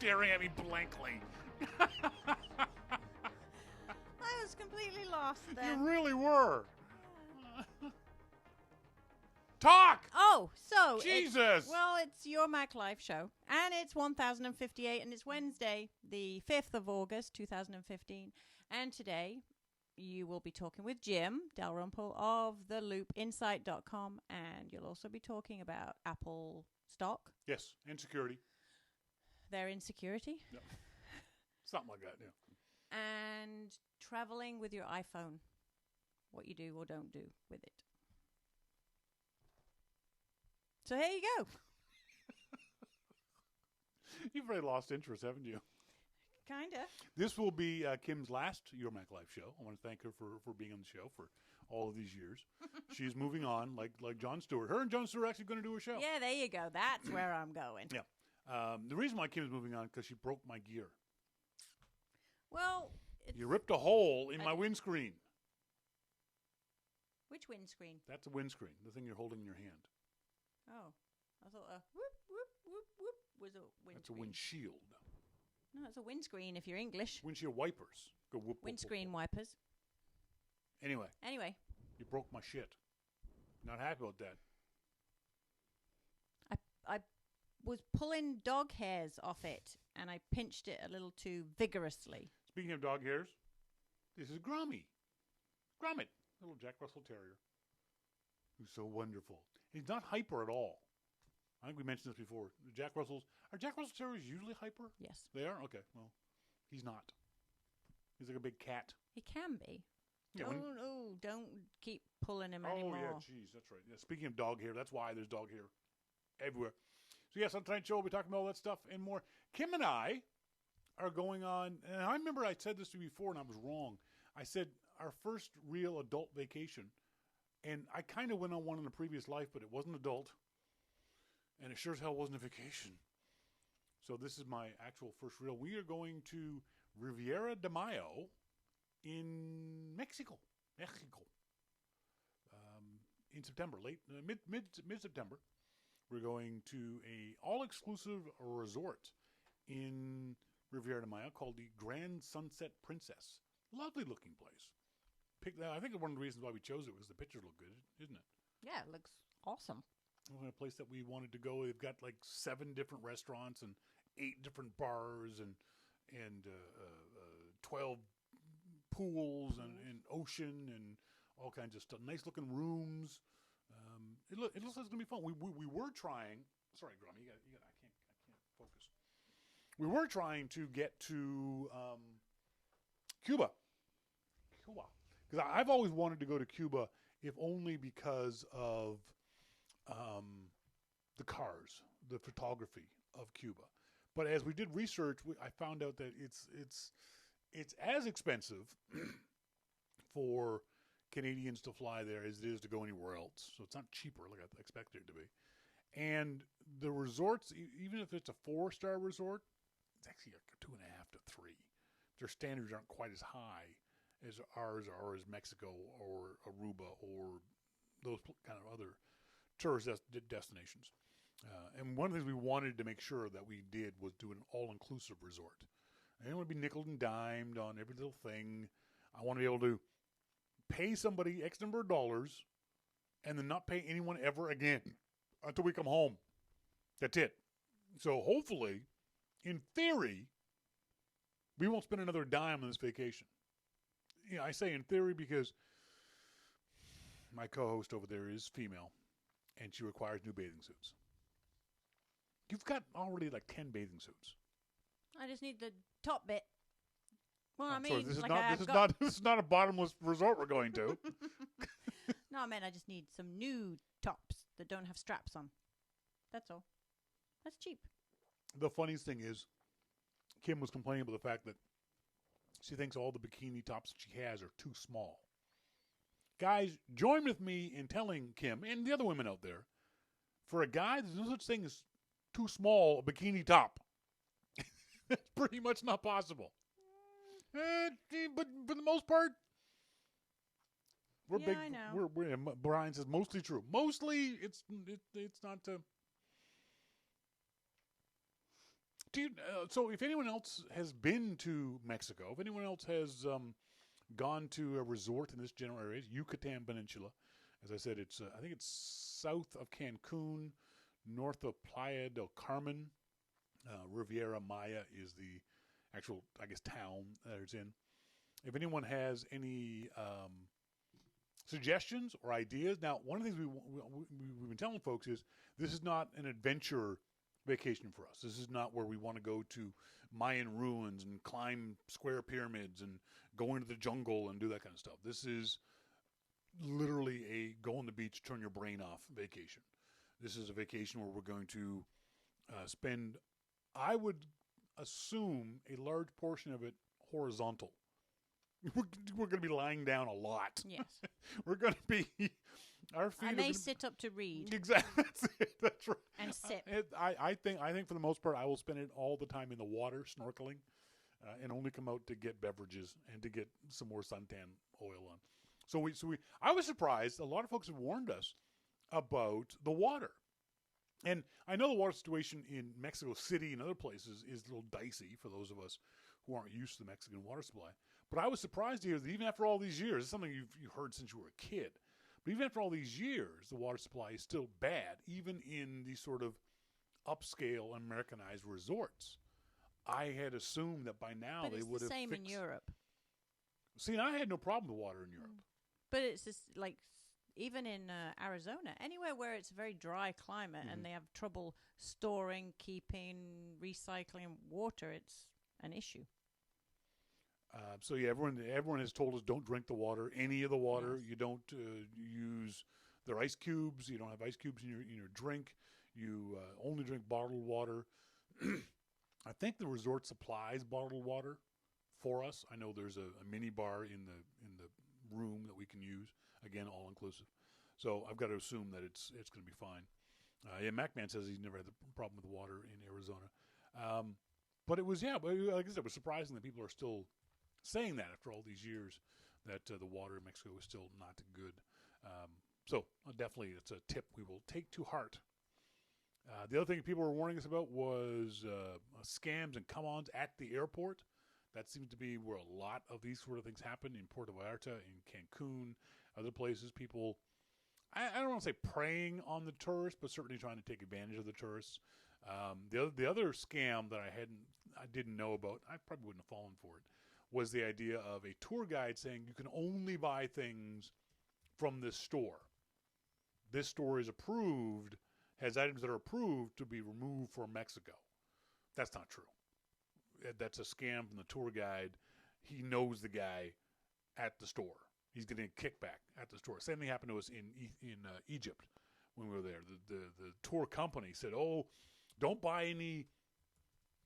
staring at me blankly. I was completely lost then. You really were. Talk! Oh, so Jesus! It's your Mac Live show, and it's 1058, and it's Wednesday, the 5th of August, 2015, and today you will be talking with Jim Dalrymple of theloopinsight.com, and you'll also be talking about Apple stock. Yes, insecurity. Their insecurity. Yep. Something like that, yeah. And traveling with your iPhone, what you do or don't do with it. So here you go. You've already lost interest, haven't you? Kinda. This will be Kim's last Your Mac Live show. I want to thank her for being on the show for all of these years. She's moving on, like Jon Stewart. Her and Jon Stewart are actually going to do a show. Yeah, there you go. That's where I'm going. Yeah. The reason why Kim's moving on because she broke my gear. Well, you ripped a hole in my windscreen. Which windscreen? That's a windscreen, the thing you're holding in your hand. Oh, I thought a whoop, whoop, whoop, whoop was a windscreen. That's a windshield. No, it's a windscreen if you're English. Windshield wipers. Go whoop, windscreen whoop, whoop. wipers. Anyway. You broke my shit. Not happy about that. I was pulling dog hairs off it, and I pinched it a little too vigorously. Speaking of dog hairs, this is Gromit, little Jack Russell Terrier, who's so wonderful. He's not hyper at all. I think we mentioned this before. Are Jack Russell Terriers usually hyper? Yes. They are? Okay, well, he's not. He's like a big cat. He can be. Yeah, don't keep pulling him anymore. Oh, yeah, jeez, that's right. Yeah, speaking of dog hair, that's why there's dog hair everywhere. So, yes, on tonight's show, we'll be talking about all that stuff and more. Kim and I are going on, and I remember I said this to you before, and I was wrong. I said our first real adult vacation, and I kind of went on one in a previous life, but it wasn't adult, and it sure as hell wasn't a vacation. So this is my actual first real. We are going to Riviera de Mayo in Mexico. In September, mid-September. We're going to a all-exclusive resort in Riviera de Mayo called the Grand Sunset Princess. Lovely-looking place. I think one of the reasons why we chose it was the pictures look good, isn't it? Yeah, it looks awesome. A place that we wanted to go. They've got like 7 different restaurants and 8 different bars and 12 pools and ocean and all kinds of stuff. Nice-looking rooms. It looks like it's going to be fun. We were trying. Sorry, Grum, I can't focus. We were trying to get to Cuba. Because I've always wanted to go to Cuba, if only because of the cars, the photography of Cuba. But as we did research, I found out that it's as expensive for Canadians to fly there as it is to go anywhere else. So it's not cheaper like I expected it to be. And the resorts, even if it's a 4-star resort, it's actually like a 2.5 to 3. Their standards aren't quite as high as ours are, as Mexico or Aruba or those kind of other tourist destinations. And one of the things we wanted to make sure that we did was do an all-inclusive resort. I didn't want to be nickel and dimed on every little thing. I want to be able to pay somebody X number of dollars and then not pay anyone ever again until we come home. That's it. So hopefully, in theory, we won't spend another dime on this vacation. You know, I say in theory because my co-host over there is female, and she requires new bathing suits. You've got already like 10 bathing suits. I just need the top bit. Well, I'm I mean, sorry, this is like not a bottomless resort we're going to. No, I mean, I just need some new tops that don't have straps on. That's all. That's cheap. The funniest thing is, Kim was complaining about the fact that she thinks all the bikini tops that she has are too small. Guys, join with me in telling Kim and the other women out there, for a guy, there's no such thing as too small a bikini top. It's pretty much not possible. But for the most part, we're big. I know. Brian says mostly true. Mostly, it's not So if anyone else has been to Mexico, if anyone else has gone to a resort in this general area, Yucatan Peninsula, as I said, it's I think it's south of Cancun, north of Playa del Carmen. Riviera Maya is the actual, I guess, town that it's in. If anyone has any suggestions or ideas, now one of the things we've been telling folks is this is not an adventure vacation for us. This is not where we want to go to Mayan ruins and climb square pyramids and go into the jungle and do that kind of stuff. This is literally a go on the beach, turn your brain off vacation. This is a vacation where we're going to spend, I would assume, a large portion of it horizontal. We're going to be lying down a lot. Yes. We're going to be, our feet. I may sit up to read. Exactly. That's it. That's right. And sip. I think for the most part, I will spend it all the time in the water, snorkeling, and only come out to get beverages and to get some more suntan oil on. So I was surprised. A lot of folks have warned us about the water. And I know the water situation in Mexico City and other places is a little dicey for those of us who aren't used to the Mexican water supply. But I was surprised to hear that even after all these years, it's something you've heard since you were a kid, but even after all these years, the water supply is still bad, even in these sort of upscale Americanized resorts. I had assumed that by now but they would have fixed. It's the same in Europe. See, and I had no problem with water in Europe. But it's just like, even in Arizona, anywhere where it's a very dry climate and they have trouble storing, keeping, recycling water, it's an issue. So yeah, everyone has told us don't drink the water, any of the water. Yes. You don't use their ice cubes. You don't have ice cubes in your drink. You only drink bottled water. I think the resort supplies bottled water for us. I know there's a mini bar in the room that we can use. Again, all inclusive. So I've got to assume that it's going to be fine. Yeah, MacMan says he's never had the problem with the water in Arizona. But it was, like I said, it was surprising that people are still saying that after all these years, that the water in Mexico is still not good. So definitely it's a tip we will take to heart. The other thing people were warning us about was scams and come-ons at the airport. That seems to be where a lot of these sort of things happen in Puerto Vallarta, in Cancun, other places. People, I don't want to say preying on the tourists, but certainly trying to take advantage of the tourists. The other scam that I didn't know about, I probably wouldn't have fallen for it, was the idea of a tour guide saying you can only buy things from this store. This store is approved, has items that are approved to be removed from Mexico. That's not true. That's a scam from the tour guide. He knows the guy at the store. He's getting a kickback at the store. Same thing happened to us in Egypt when we were there. The tour company said, "Oh, don't buy any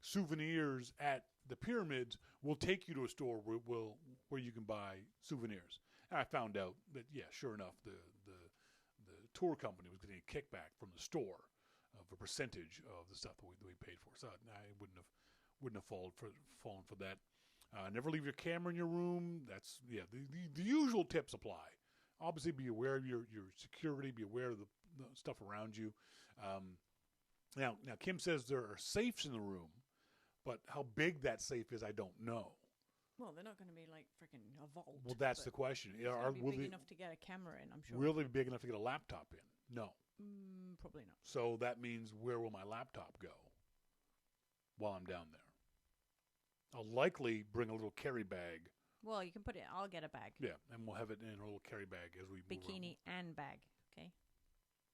souvenirs at the pyramids. We'll take you to a store where you can buy souvenirs." And I found out that, sure enough, the tour company was getting a kickback from the store of a percentage of the stuff that we paid for. So I wouldn't have fallen for that. Never leave your camera in your room. That's the usual tips apply. Obviously, be aware of your security. Be aware of the stuff around you. Now Kim says there are safes in the room, but how big that safe is, I don't know. Well, they're not going to be like freaking a vault. Well, that's the question. Will be big enough to get a camera in, I'm sure. Will they be big enough to get a laptop in? No. Probably not. So that means, where will my laptop go while I'm down there? I'll likely bring a little carry bag. Well, you can put it. I'll get a bag. Yeah, and we'll have it in a little carry bag as we move Bikini and bag. Okay.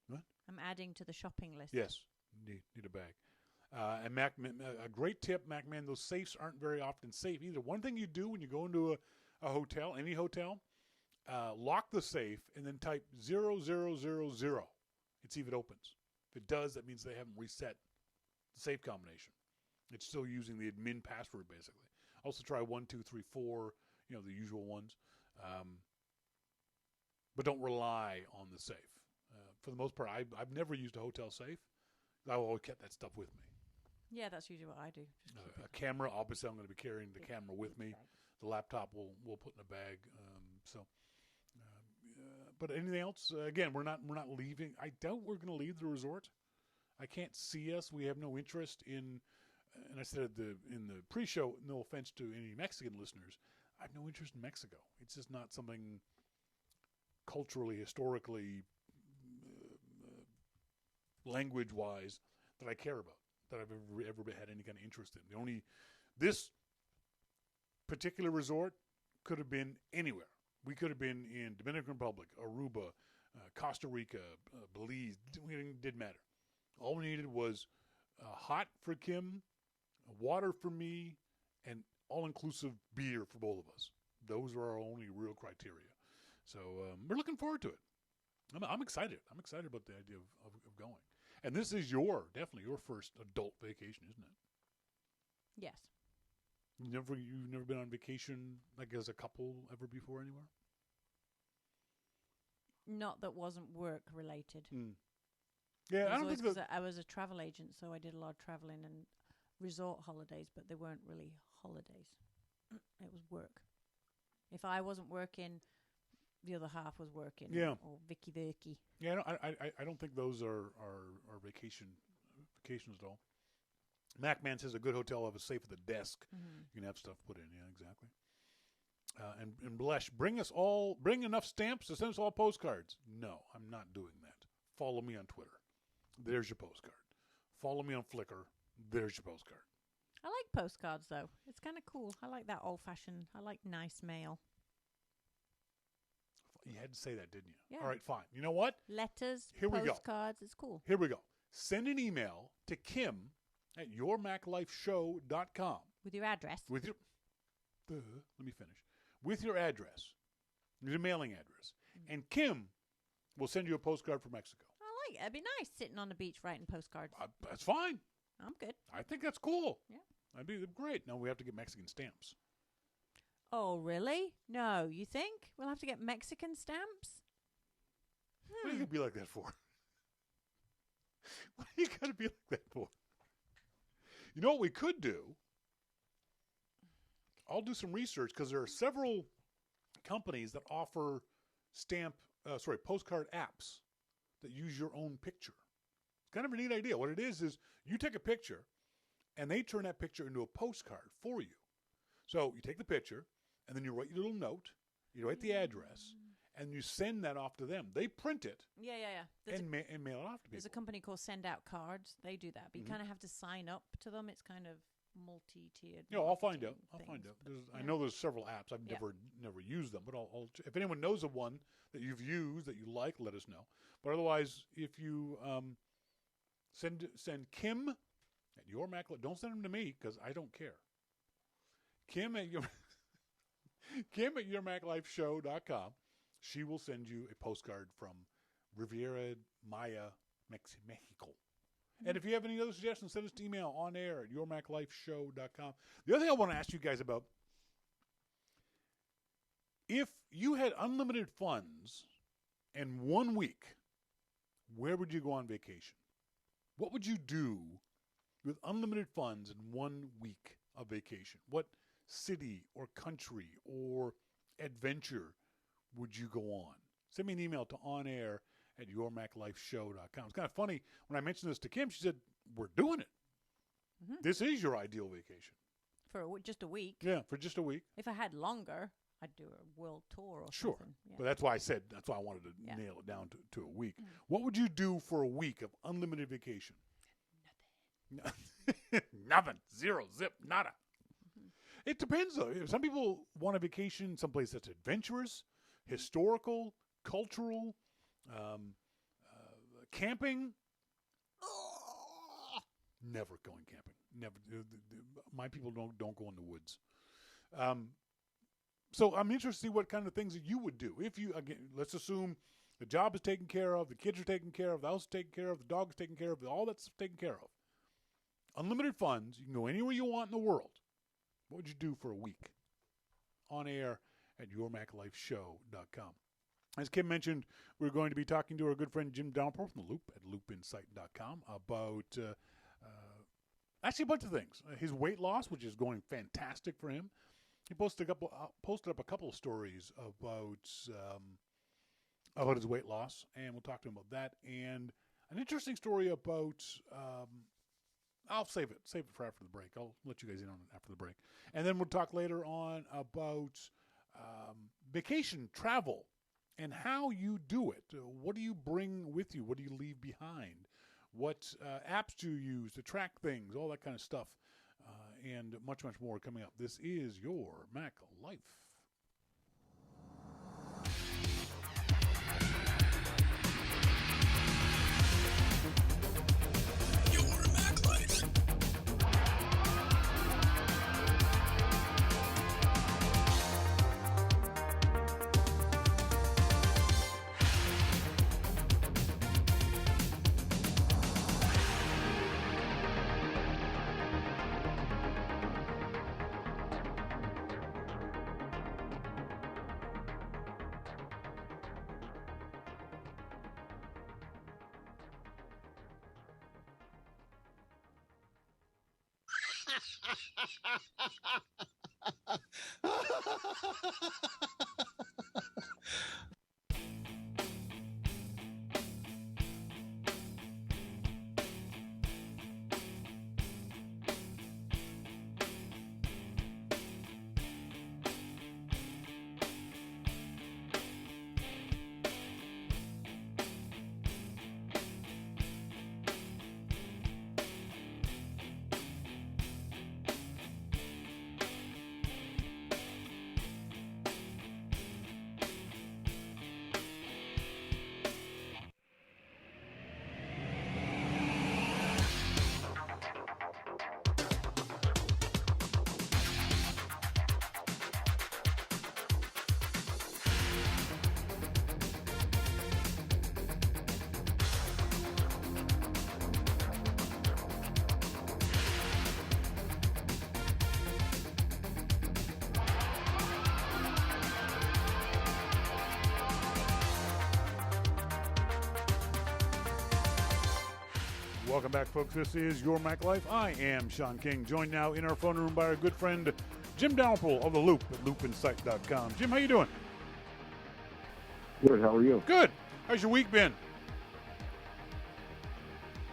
What? I'm adding to the shopping list. Yes, need a bag. And a great tip, MacMan, those safes aren't very often safe either. One thing you do when you go into a hotel, any hotel, lock the safe and then type 0000 and see if it opens. If it does, that means they haven't reset the safe combination. It's still using the admin password, basically. Also try 1, 2, 3, 4, the usual ones. But don't rely on the safe. For the most part, I've never used a hotel safe. I've always kept that stuff with me. Yeah, that's usually what I do. A camera, obviously, I'm going to be carrying the camera with me. The laptop we'll put in a bag. But anything else? Again, we're not leaving. I doubt we're going to leave the resort. I can't see us. We have no interest in and I said in the pre-show, no offense to any Mexican listeners, I have no interest in Mexico. It's just not something culturally, historically, language-wise that I care about, that I've ever had any kind of interest in. This particular resort could have been anywhere. We could have been in Dominican Republic, Aruba, Costa Rica, Belize. It didn't matter. All we needed was hot for Kim, water for me, and all-inclusive beer for both of us. Those are our only real criteria. So we're looking forward to it. I'm excited. I'm excited about the idea of going. And this is definitely your first adult vacation, isn't it? Yes. You've never been on vacation like as a couple ever before anywhere? Not that wasn't work related. Yeah, I don't think that. I was a travel agent, so I did a lot of traveling and resort holidays, but they weren't really holidays. It was work. If I wasn't working, the other half was working. Yeah. Or Vicky Vicky. Yeah, I don't think those are vacations at all. MacMan says a good hotel will have a safe at the desk. Mm-hmm. You can have stuff put in. Yeah, exactly. And Blesh, bring enough stamps to send us all postcards. No, I'm not doing that. Follow me on Twitter. There's your postcard. Follow me on Flickr. There's your postcard. I like postcards, though. It's kind of cool. I like that old-fashioned. I like nice mail. You had to say that, didn't you? Yeah. All right, fine. You know what? Letters, Here we go. postcards. It's cool. Here we go. Send an email to Kim at yourmaclifeshow.com. With your address. With your... let me finish. With your address. Your mailing address. Mm-hmm. And Kim will send you a postcard from Mexico. I like it. It'd be nice sitting on the beach writing postcards. That's fine. I'm good. I think that's cool. Yeah. That'd be great. Now we have to get Mexican stamps. Oh, really? No, you think? We'll have to get Mexican stamps? What are you going to be like that for? What are you going to be like that for? You know what we could do? I'll do some research because there are several companies that offer postcard apps that use your own picture. It's kind of a neat idea. What it is you take a picture and they turn that picture into a postcard for you. So you take the picture and then you write your little note, you write the address, and you send that off to them. They print it. Yeah. And mail it off to people. There's a company called Send Out Cards. They do that, but you kind of have to sign up to them. It's kind of multi-tiered. I'll find out. I know there's several apps. I've never used them, but I'll if anyone knows of one that you've used that you like, let us know. But otherwise, if you send Kim at your Mac, don't send them to me because I don't care. Kim at yourmaclifeshow.com. She will send you a postcard from Riviera, Maya, Mexico. And if you have any other suggestions, send us an email on air at yourmaclifeshow.com. The other thing I want to ask you guys about, if you had unlimited funds and 1 week, where would you go on vacation? What would you do with unlimited funds in 1 week of vacation? What city or country or adventure would you go on? Send me an email to onair at yourmaclifeshow.com. It's kind of funny. When I mentioned this to Kim, she said, we're doing it. Mm-hmm. This is your ideal vacation. For just a week. Yeah, for just a week. If I had longer, I'd do a world tour or something. Sure. Yeah. But that's why I wanted to nail it down to a week. Mm-hmm. What would you do for a week of unlimited vacation? Nothing. Nothing. Zero. Zip. Nada. Mm-hmm. It depends, though. Some people want a vacation someplace that's adventurous, historical, cultural, camping. Never going camping. Never. My people don't go in the woods. So I'm interested to see what kind of things that you would do. If you, again, let's assume the job is taken care of, the kids are taken care of, the house is taken care of, the dog is taken care of, all that's taken care of. Unlimited funds. You can go anywhere you want in the world. What would you do for a week? On air at yourmaclifeshow.com. As Kim mentioned, we're going to be talking to our good friend Jim Dalrymple from The Loop at loopinsight.com about actually a bunch of things. His weight loss, which is going fantastic for him. He posted up a couple of stories about his weight loss, and we'll talk to him about that. And an interesting story about I'll save it for after the break. I'll let you guys in on it after the break. And then we'll talk later on about vacation travel and how you do it. What do you bring with you? What do you leave behind? What apps do you use to track things? All that kind of stuff. And much, much more coming up. This is your Mac Life. Welcome back, folks. This is Your Mac Life. I am Shawn King, joined now in our phone room by our good friend Jim Dalrymple of The Loop at loopinsight.com. Jim, how you doing? Good. How are you? Good. How's your week been?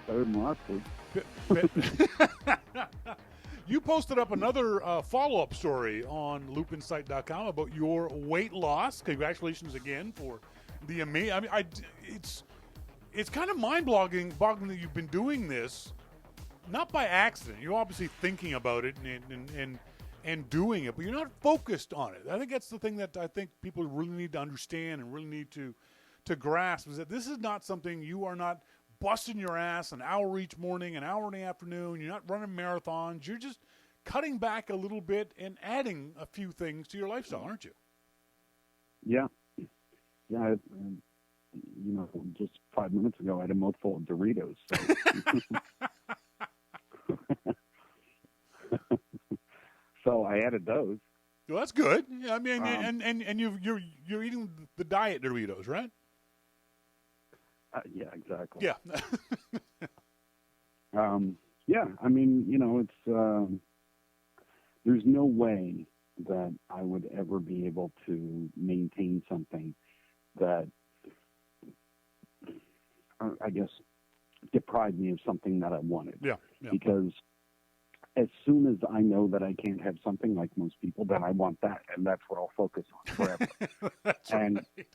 Better than last week. You posted up another follow-up story on loopinsight.com about your weight loss. Congratulations again for the amazing. I mean, it's kind of mind-boggling that you've been doing this, not by accident. You're obviously thinking about it and doing it, but you're not focused on it. I think that's the thing that I think people really need to understand and really need to grasp, is that this is not something you are not busting your ass an hour each morning, an hour in the afternoon. You're not running marathons. You're just cutting back a little bit and adding a few things to your lifestyle, aren't you? Yeah. Yeah. Just 5 minutes ago, I had a mouthful of Doritos. So, so I added those. Well, that's good. Yeah, I mean, and you're eating the diet Doritos, right? Yeah, exactly. Yeah. Yeah. I mean, it's there's no way that I would ever be able to maintain something that, I guess, deprived me of something that I wanted. Yeah. Because as soon as I know that I can't have something like most people, then I want that, and that's what I'll focus on forever. That's and right.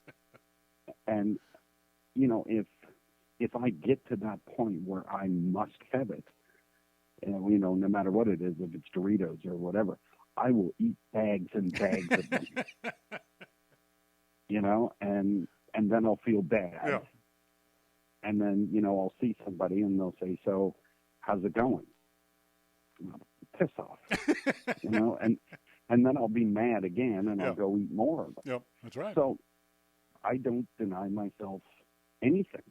and if I get to that point where I must have it, no matter what it is, if it's Doritos or whatever, I will eat bags and bags of them. And then I'll feel bad. Yeah. And then, I'll see somebody and they'll say, "So, how's it going?" Piss off, and then I'll be mad again and I'll go eat more of them. Yep, that's right. So I don't deny myself anything.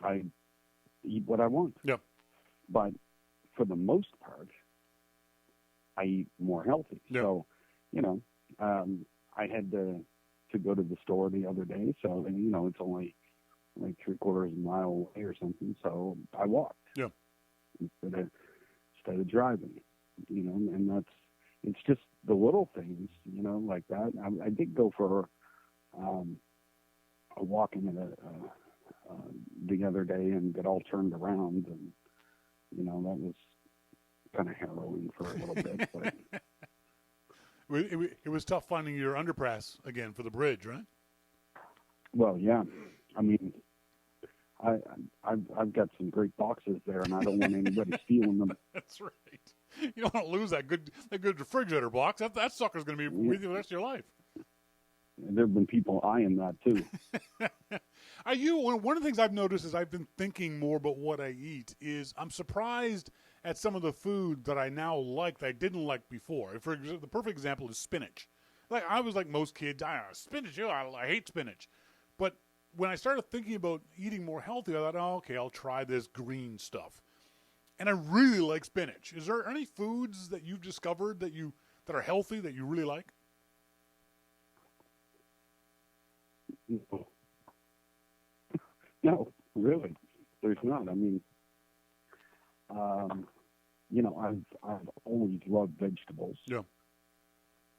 I eat what I want. Yep. But for the most part, I eat more healthy. Yep. So, I had to go to the store the other day. So, it's only like 3/4 mile away or something. So I walked. Yeah. Instead of driving, and it's just the little things, like that. I did go for a walk in the other day and got all turned around, and you know, that was kind of harrowing for a little bit. But it was tough finding your underpass again for the bridge, right? well, yeah, I mean, I've got some great boxes there, and I don't want anybody stealing them. That's right. You don't want to lose that good refrigerator box. That sucker's going to be with you the rest of your life. There have been people eyeing that too. Are you? One of the things I've noticed is I've been thinking more about what I eat. Is I'm surprised at some of the food that I now like that I didn't like before. For the perfect example is spinach. Like I was like most kids, spinach. I hate spinach. But when I started thinking about eating more healthy, I thought, oh, okay, I'll try this green stuff. And I really like spinach. Is there any foods that you've discovered that are healthy that you really like? No, really, there's not. I mean, you know, I've always loved vegetables. Yeah.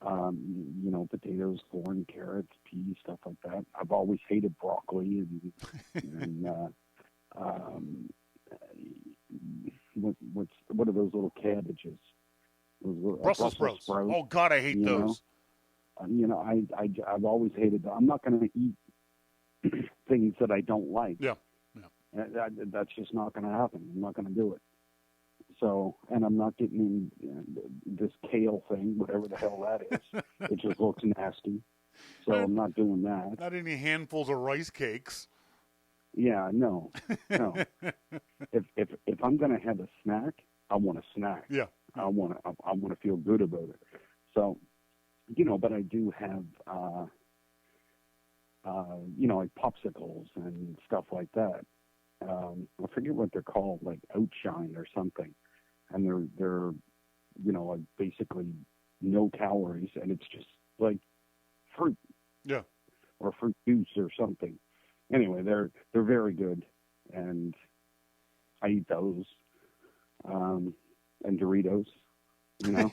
You know, potatoes, corn, carrots, peas, stuff like that. I've always hated broccoli and what are those little cabbages? Brussels sprouts. Oh God, I hate those. You know, I've always hated them. I'm not going to eat things that I don't like. Yeah. That's just not going to happen. I'm not going to do it. So, and I'm not getting this kale thing, whatever the hell that is. It just looks nasty. So I'm not doing that. Not any handfuls of rice cakes. Yeah, no. If I'm going to have a snack, I want a snack. Yeah. I want to feel good about it. So, you know, but I do have, you know, like popsicles and stuff like that. I forget what they're called, like Outshine or something. And they're, you know, like basically no calories, and it's just like fruit. Yeah. Or fruit juice or something. Anyway, they're very good, and I eat those. And Doritos, you know,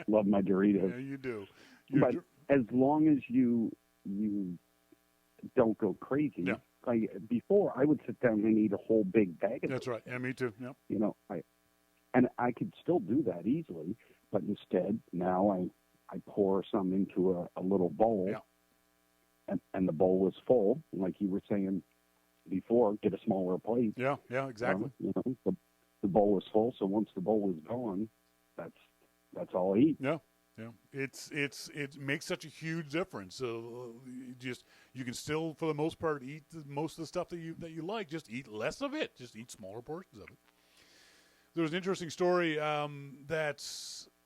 love my Doritos. Yeah, you do. But as long as you don't go crazy. Yeah. Like before, I would sit down and eat a whole big bag of That's those. right. Yeah, me too. Yep. You know, I could still do that easily, but instead now I pour some into a little bowl. Yeah. And the bowl was full, like you were saying before. Get a smaller plate. Yeah, exactly. You know, the bowl was full, so once the bowl was gone, that's all I eat. Yeah, it makes such a huge difference. You can still, for the most part, eat most of the stuff that you like. Just eat less of it. Just eat smaller portions of it. There was an interesting story that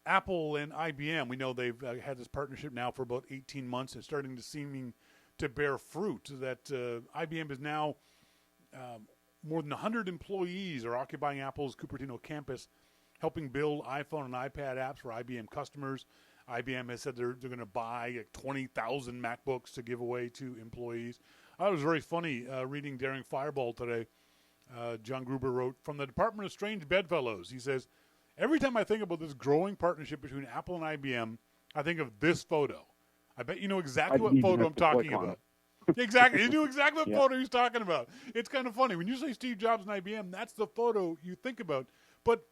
Apple and IBM. We know they've had this partnership now for about 18 months. It's starting to seeming to bear fruit. That IBM is now more than 100 employees are occupying Apple's Cupertino campus, helping build iPhone and iPad apps for IBM customers. IBM has said they're going to buy like 20,000 MacBooks to give away to employees. It was very funny reading Daring Fireball today. John Gruber wrote, from the Department of Strange Bedfellows, he says, every time I think about this growing partnership between Apple and IBM, I think of this photo. I bet you know exactly what photo I'm talking about. Exactly. You knew exactly what photo he's talking about. It's kind of funny. When you say Steve Jobs and IBM, that's the photo you think about. But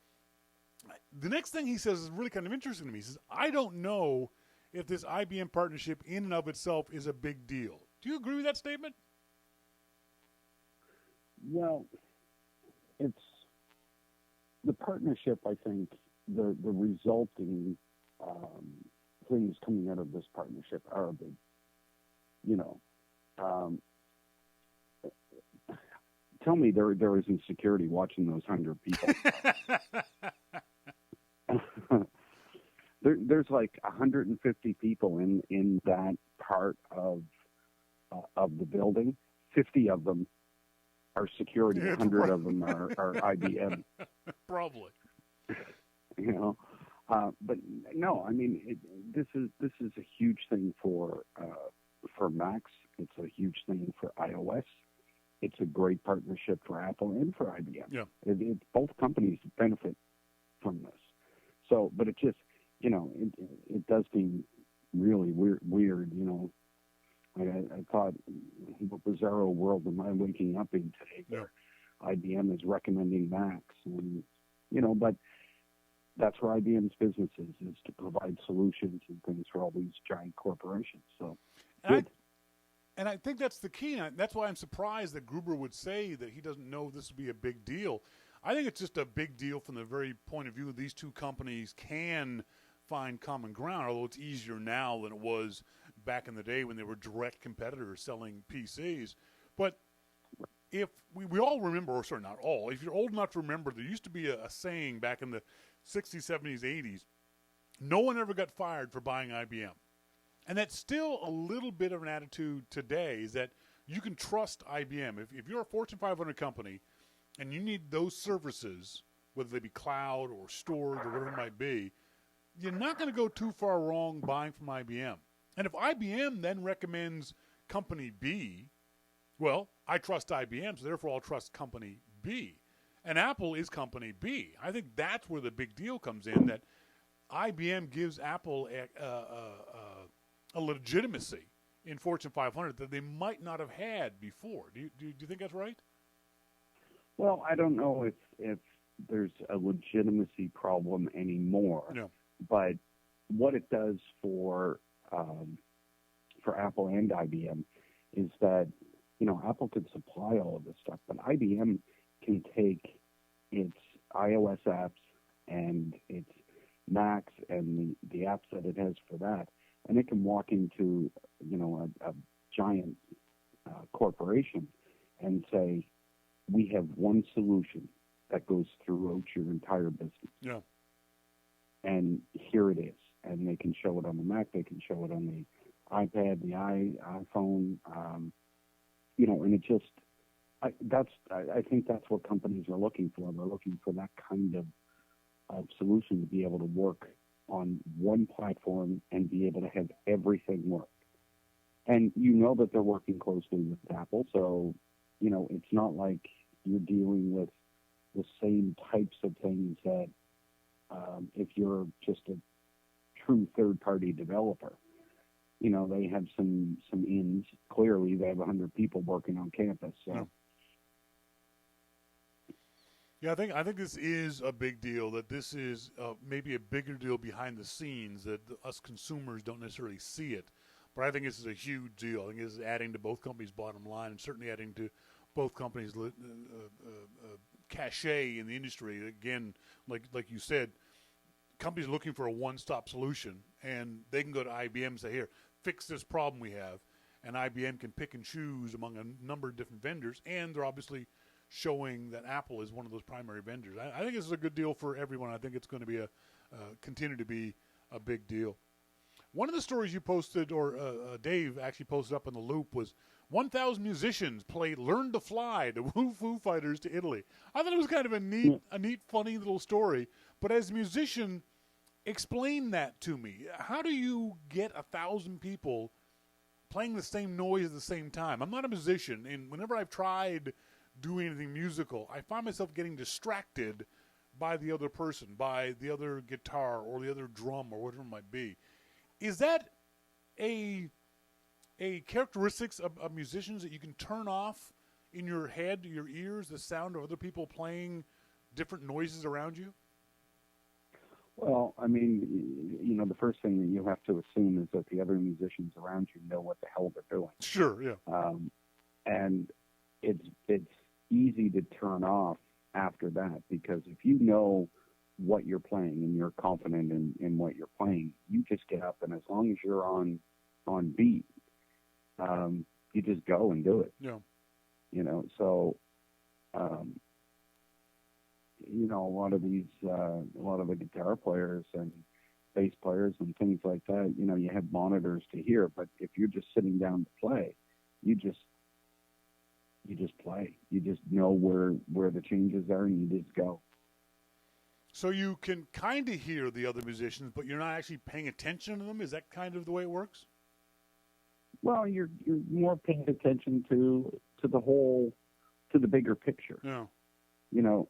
the next thing he says is really kind of interesting to me. He says, I don't know if this IBM partnership in and of itself is a big deal. Do you agree with that statement? Well, it's the partnership, I think, the resulting things coming out of this partnership are a big, you know, tell me there isn't security watching those 100 people. There's like 150 people in that part of the building. 50 of them are security. 100 of them are IBM. Probably. You know, but no, I mean this is a huge thing for Macs. It's a huge thing for iOS. It's a great partnership for Apple and for IBM. Yeah. Both companies benefit from this. So, but it just, you know, it does seem really weird, you know. I thought, what bizarro world am I waking up in today? Yeah. IBM is recommending Macs, and but that's where IBM's business is to provide solutions and things for all these giant corporations. So, and I think that's the key. And that's why I'm surprised that Gruber would say that he doesn't know this would be a big deal. I think it's just a big deal from the very point of view these two companies can find common ground, although it's easier now than it was back in the day when they were direct competitors selling PCs. But if we all remember, or sorry, not all, if you're old enough to remember, there used to be a saying back in the 60s, 70s, 80s, no one ever got fired for buying IBM. And that's still a little bit of an attitude today, is that you can trust IBM. If you're a Fortune 500 company and you need those services, whether they be cloud or storage or whatever it might be, you're not going to go too far wrong buying from IBM. And if IBM then recommends company B, well, I trust IBM, so therefore I'll trust company B. And Apple is company B. I think that's where the big deal comes in, that IBM gives Apple a legitimacy in Fortune 500 that they might not have had before. Do you think that's right? Well, I don't know if there's a legitimacy problem anymore. No. But what it does for Apple and IBM is that, Apple could supply all of this stuff, but IBM can take its iOS apps and its Macs and the apps that it has for that, and it can walk into, a giant corporation and say, we have one solution that goes throughout your entire business. Yeah. And here it is. And they can show it on the Mac, they can show it on the iPad, the iPhone, and it just, I think that's what companies are looking for. They're looking for that kind of solution to be able to work on one platform and be able to have everything work. And that they're working closely with Apple, so, it's not like you're dealing with the same types of things that if you're just a true third-party developer. They have some ins. Clearly, they have 100 people working on campus. So. Yeah, I think this is a big deal, that this is maybe a bigger deal behind the scenes, that us consumers don't necessarily see it. But I think this is a huge deal. I think this is adding to both companies' bottom line and certainly adding to both companies' cachet in the industry. Again, like you said, companies looking for a one-stop solution, and they can go to IBM and say, here, fix this problem we have. And IBM can pick and choose among a number of different vendors, and they're obviously showing that Apple is one of those primary vendors. I think this is a good deal for everyone. I think it's going to be continue to be a big deal. One of the stories you posted, or Dave actually posted up in the Loop, was 1,000 musicians played "Learn to Fly" to woo Foo Fighters to Italy. I thought it was kind of a neat, funny little story. But as a musician, explain that to me. How do you get 1,000 people playing the same noise at the same time? I'm not a musician, and whenever I've tried doing anything musical, I find myself getting distracted by the other person, by the other guitar or the other drum or whatever it might be. Is that a characteristics of musicians, that you can turn off in your head, your ears, the sound of other people playing different noises around you? Well, I mean, the first thing that you have to assume is that the other musicians around you know what the hell they're doing. Sure, yeah. And it's easy to turn off after that, because if you know what you're playing and you're confident in what you're playing, you just get up, and as long as you're on beat, you just go and do it. Yeah. So a lot of the guitar players and bass players and things like that, you have monitors to hear, but if you're just sitting down to play, you just play. You just know where the changes are, and you just go. So you can kind of hear the other musicians, but you're not actually paying attention to them? Is that kind of the way it works? Well, you're more paying attention to the bigger picture. Yeah.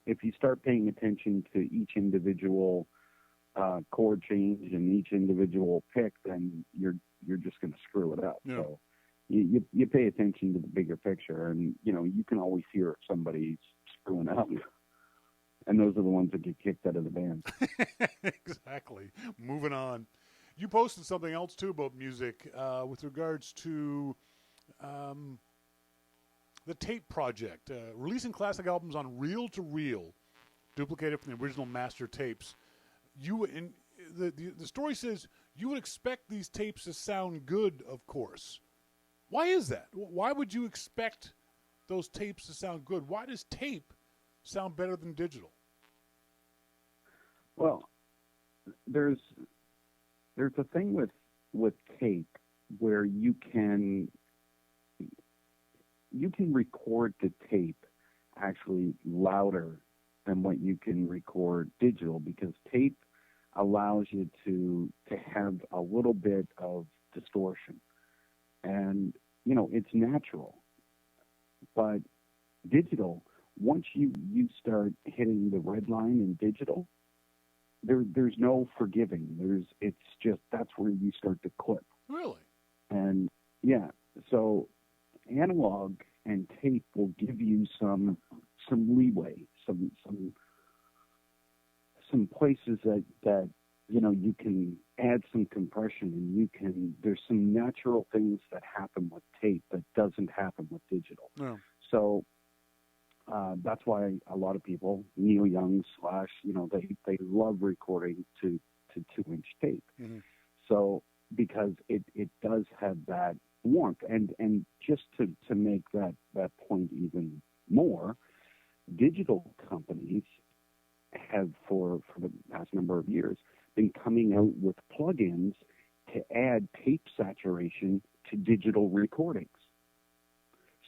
If you start paying attention to each individual chord change and each individual pick, then you're just going to screw it up. Yeah. So you pay attention to the bigger picture, and you can always hear if somebody's screwing up. And those are the ones that get kicked out of the band. Exactly. Moving on. You posted something else, too, about music with regards to the tape project. Releasing classic albums on reel-to-reel, duplicated from the original master tapes. The story says you would expect these tapes to sound good, of course. Why is that? Why would you expect those tapes to sound good? Why does tape sound better than digital? Well, there's a thing with tape where you can record the tape actually louder than what you can record digital, because tape allows you to have a little bit of distortion, and it's natural. But digital, once you start hitting the red line in digital, there's no forgiving. That's where you start to clip. Really? And yeah, so analog and tape will give you some leeway, some places that you can add some compression, and there's some natural things that happen with tape that doesn't happen with digital. No. So that's why a lot of people, Neil Young they love recording to 2-inch tape. Mm-hmm. So because it does have that warmth, and just to make that point even more, digital companies have for the past number of years been coming out with plugins to add tape saturation to digital recordings,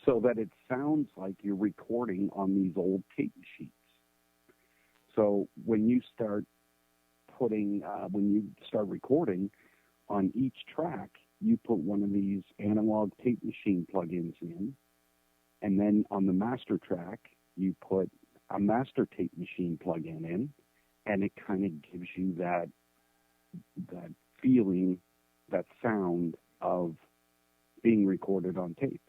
so that it sounds like you're recording on these old tape machines. So when you start recording on each track, you put one of these analog tape machine plugins in, and then on the master track, you put a master tape machine plug-in in, and it kind of gives you that feeling, that sound of being recorded on tape.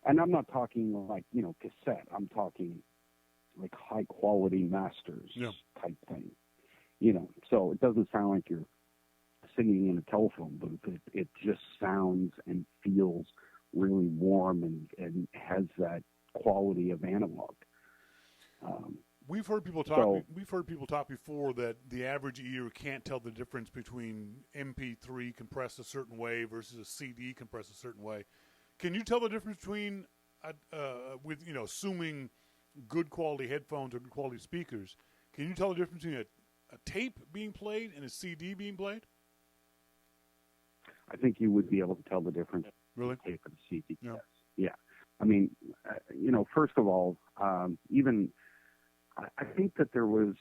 And I'm not talking like, cassette. I'm talking like high quality masters type thing. So it doesn't sound like you're singing in a telephone booth. It just sounds and feels really warm and has that quality of analog. We've heard people talk before that the average ear can't tell the difference between MP3 compressed a certain way versus a CD compressed a certain way. Can you tell the difference between, assuming good quality headphones or good quality speakers, can you tell the difference between a tape being played and a CD being played? I think you would be able to tell the difference really? Between tape and CD. Yeah. Yes. Yeah. I mean, first of all, I think that there was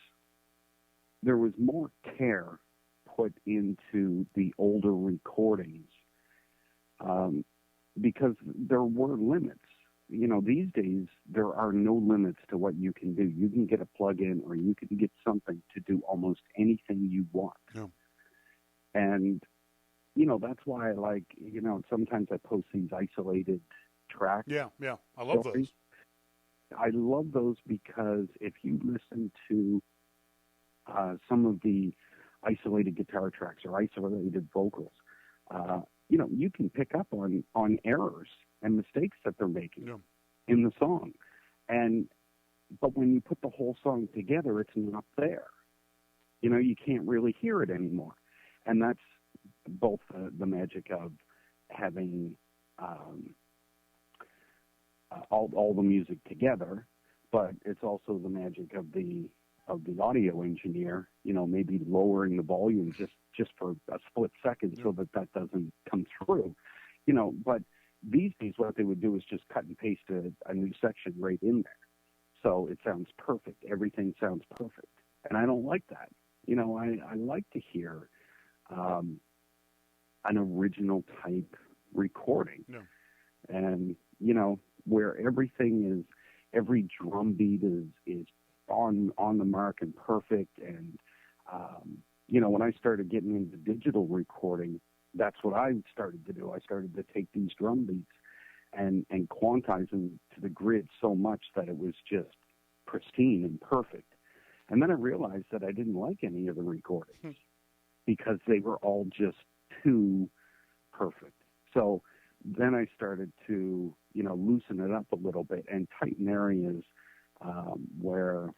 more care put into the older recordings, because there were limits. These days there are no limits to what you can do. You can get a plug-in, or you can get something to do almost anything you want. Yeah. And that's why I like, sometimes I post these isolated tracks. Yeah. I love those. I love those because if you listen to some of the isolated guitar tracks or isolated vocals, you can pick up on errors and mistakes that they're making in the song. But when you put the whole song together, it's not there. You can't really hear it anymore. And that's both the magic of having all the music together, but it's also the magic of the audio engineer, maybe lowering the volume just for a split second so that doesn't come through, but these days what they would do is just cut and paste a new section right in there. So it sounds perfect. Everything sounds perfect. And I don't like that. I like to hear an original type recording. No. And, where every drum beat is on the mark and perfect. And, when I started getting into digital recording, that's what I started to do. I started to take these drum beats and quantize them to the grid so much that it was just pristine and perfect. And then I realized that I didn't like any of the recordings because they were all just too perfect. So then I started to, loosen it up a little bit and tighten areas where,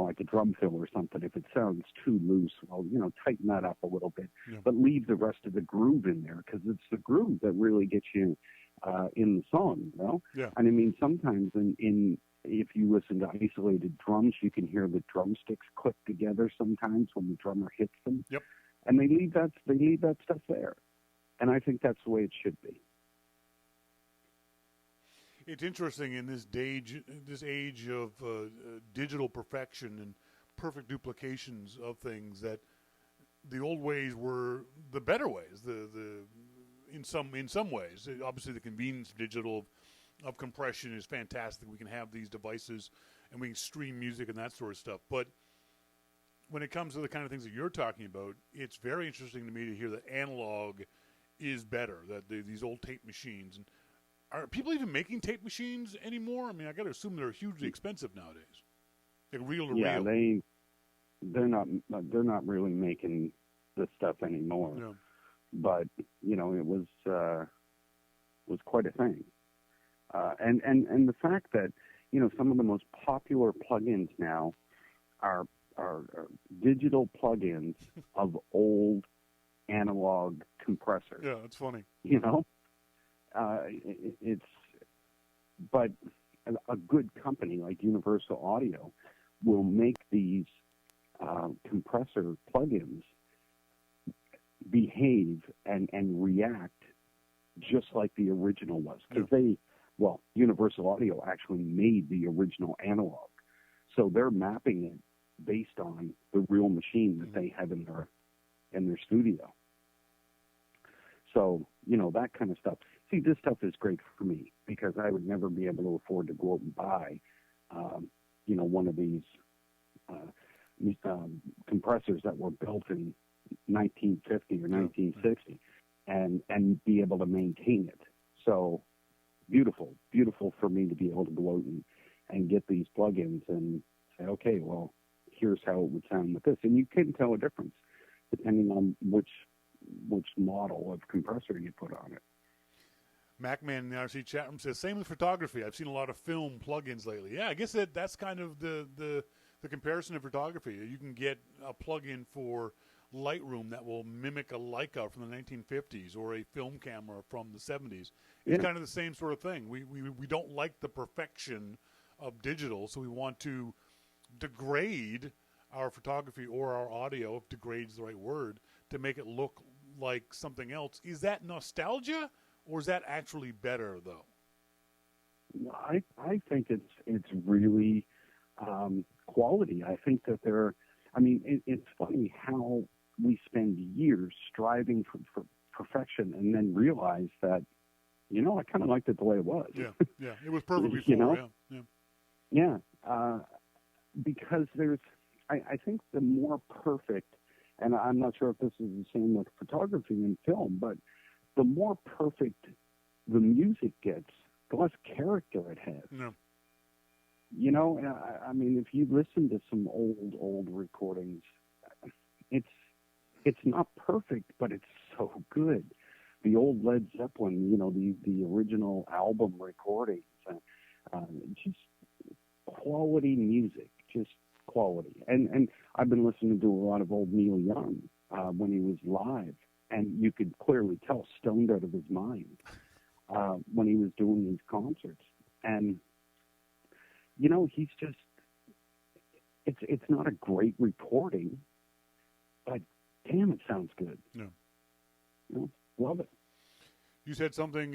like a drum fill or something. If it sounds too loose, well, tighten that up a little bit, but leave the rest of the groove in there, because it's the groove that really gets you in the song, Yeah. And I mean, sometimes if you listen to isolated drums, you can hear the drumsticks click together sometimes when the drummer hits them. Yep. And they leave that stuff there. And I think that's the way it should be. It's interesting in this age of digital perfection and perfect duplications of things, that the old ways were the better ways. In some ways, obviously the convenience of digital of compression is fantastic. We can have these devices and we can stream music and that sort of stuff. But when it comes to the kind of things that you're talking about, it's very interesting to me to hear that analog is better. That these old tape machines. And are people even making tape machines anymore? I mean, I got to assume they're hugely expensive nowadays. Like reel to reel. Yeah, they're not really making this stuff anymore. Yeah. But it was quite a thing. And the fact that some of the most popular plugins now are digital plugins of old analog compressors. Yeah, that's funny. But a good company like Universal Audio will make these compressor plugins behave and react just like the original was, because Universal Audio actually made the original analog, so they're mapping it based on the real machine that they have in their studio. So that kind of stuff. See, this stuff is great for me because I would never be able to afford to go out and buy one of these compressors that were built in 1950 or 1960 and be able to maintain it. So beautiful for me to be able to go out and get these plugins and say, okay, well, here's how it would sound with this. And you can tell a difference depending on which model of compressor you put on it. MacMan in the RC chat room says, same with photography. I've seen a lot of film plugins lately. Yeah, I guess that's kind of the comparison of photography. You can get a plugin for Lightroom that will mimic a Leica from the 1950s or a film camera from the 70s. It's kind of the same sort of thing. We don't like the perfection of digital, so we want to degrade our photography or our audio, if degrade is the right word, to make it look like something else. Is that nostalgia, or is that actually better, though? I think it's really quality. I think that it's funny how we spend years striving for perfection and then realize that, I kind of liked it the way it was. Yeah, it was perfect before, Yeah, because I think the more perfect, and I'm not sure if this is the same with photography and film, but the more perfect the music gets, the less character it has. No. I mean, if you listen to some old recordings, it's not perfect, but it's so good. The old Led Zeppelin, the original album recordings, just quality music, just quality. And I've been listening to a lot of old Neil Young when he was live, and you could clearly tell stoned out of his mind when he was doing these concerts. And he's just, it's not a great recording, but damn, it sounds good. Yeah. Love it. You said something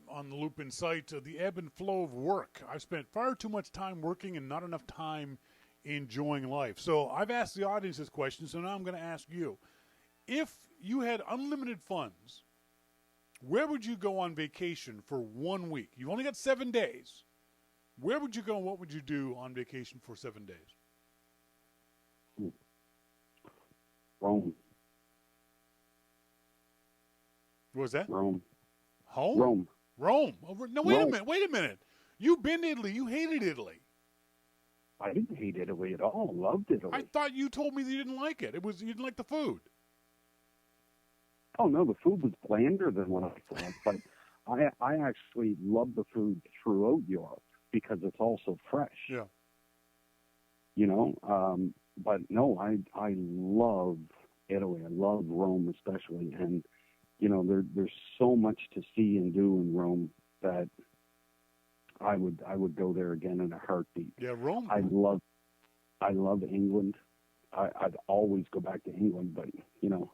on the Loop Insight, the ebb and flow of work. I've spent far too much time working and not enough time enjoying life. So I've asked the audience this question, so now I'm going to ask you. If you had unlimited funds, where would you go on vacation for 1 week? You've only got 7 days. Where would you go and what would you do on vacation for 7 days? Rome. What was that? Rome. Home? Rome. Rome. No, wait a minute. You've been to Italy. You hated Italy. I didn't hate Italy at all. Loved Italy. I thought you told me that you didn't like it. You didn't like the food. Oh no, the food was blander than what I thought. But I actually love the food throughout Europe because it's all so fresh. Yeah. You know, but no, I love Italy. I love Rome especially, and you know, there's so much to see and do in Rome that I would go there again in a heartbeat. Yeah, Rome. I love England. I'd always go back to England, but you know,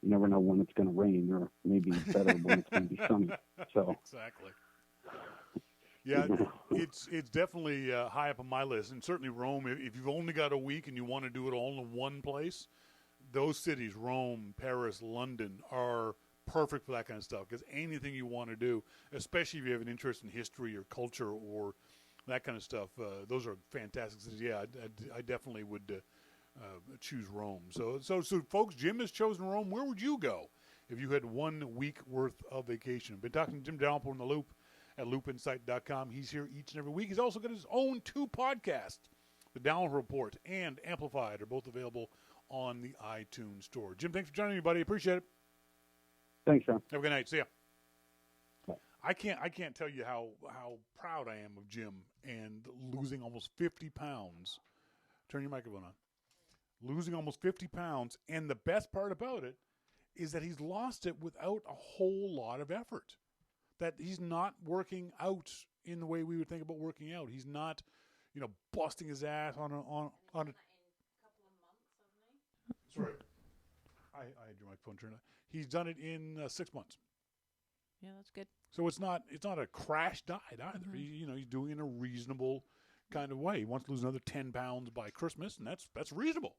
you never know when it's going to rain, or maybe better when it's going to be sunny. So exactly. Yeah, it's definitely high up on my list, and certainly Rome. If you've only got a week and you want to do it all in one place, those cities, Rome, Paris, London, are perfect for that kind of stuff. Because anything you want to do, especially if you have an interest in history or culture or that kind of stuff, those are fantastic cities. Yeah, I definitely would choose Rome. So, folks, Jim has chosen Rome. Where would you go if you had 1 week worth of vacation? I've been talking to Jim Dalrymple in the Loop at loopinsight.com. He's here each and every week. He's also got his own 2 podcasts, The Dalrymple Report and Amplified, are both available on the iTunes store. Jim, thanks for joining me, buddy. Appreciate it. thanks, Shawn. Have a good night. See ya. Bye. I can't tell you how proud I am of Jim and losing almost 50 pounds. Turn your microphone on. Losing almost 50 pounds, and the best part about it is that he's lost it without a whole lot of effort. That he's not working out in the way we would think about working out. He's not, busting his ass on a. Sorry, I had your microphone turned on. He's done it in 6 months. Yeah, that's good. So it's not a crash diet either. Mm-hmm. He's doing it in a reasonable kind of way. He wants to lose another 10 pounds by Christmas, and that's reasonable.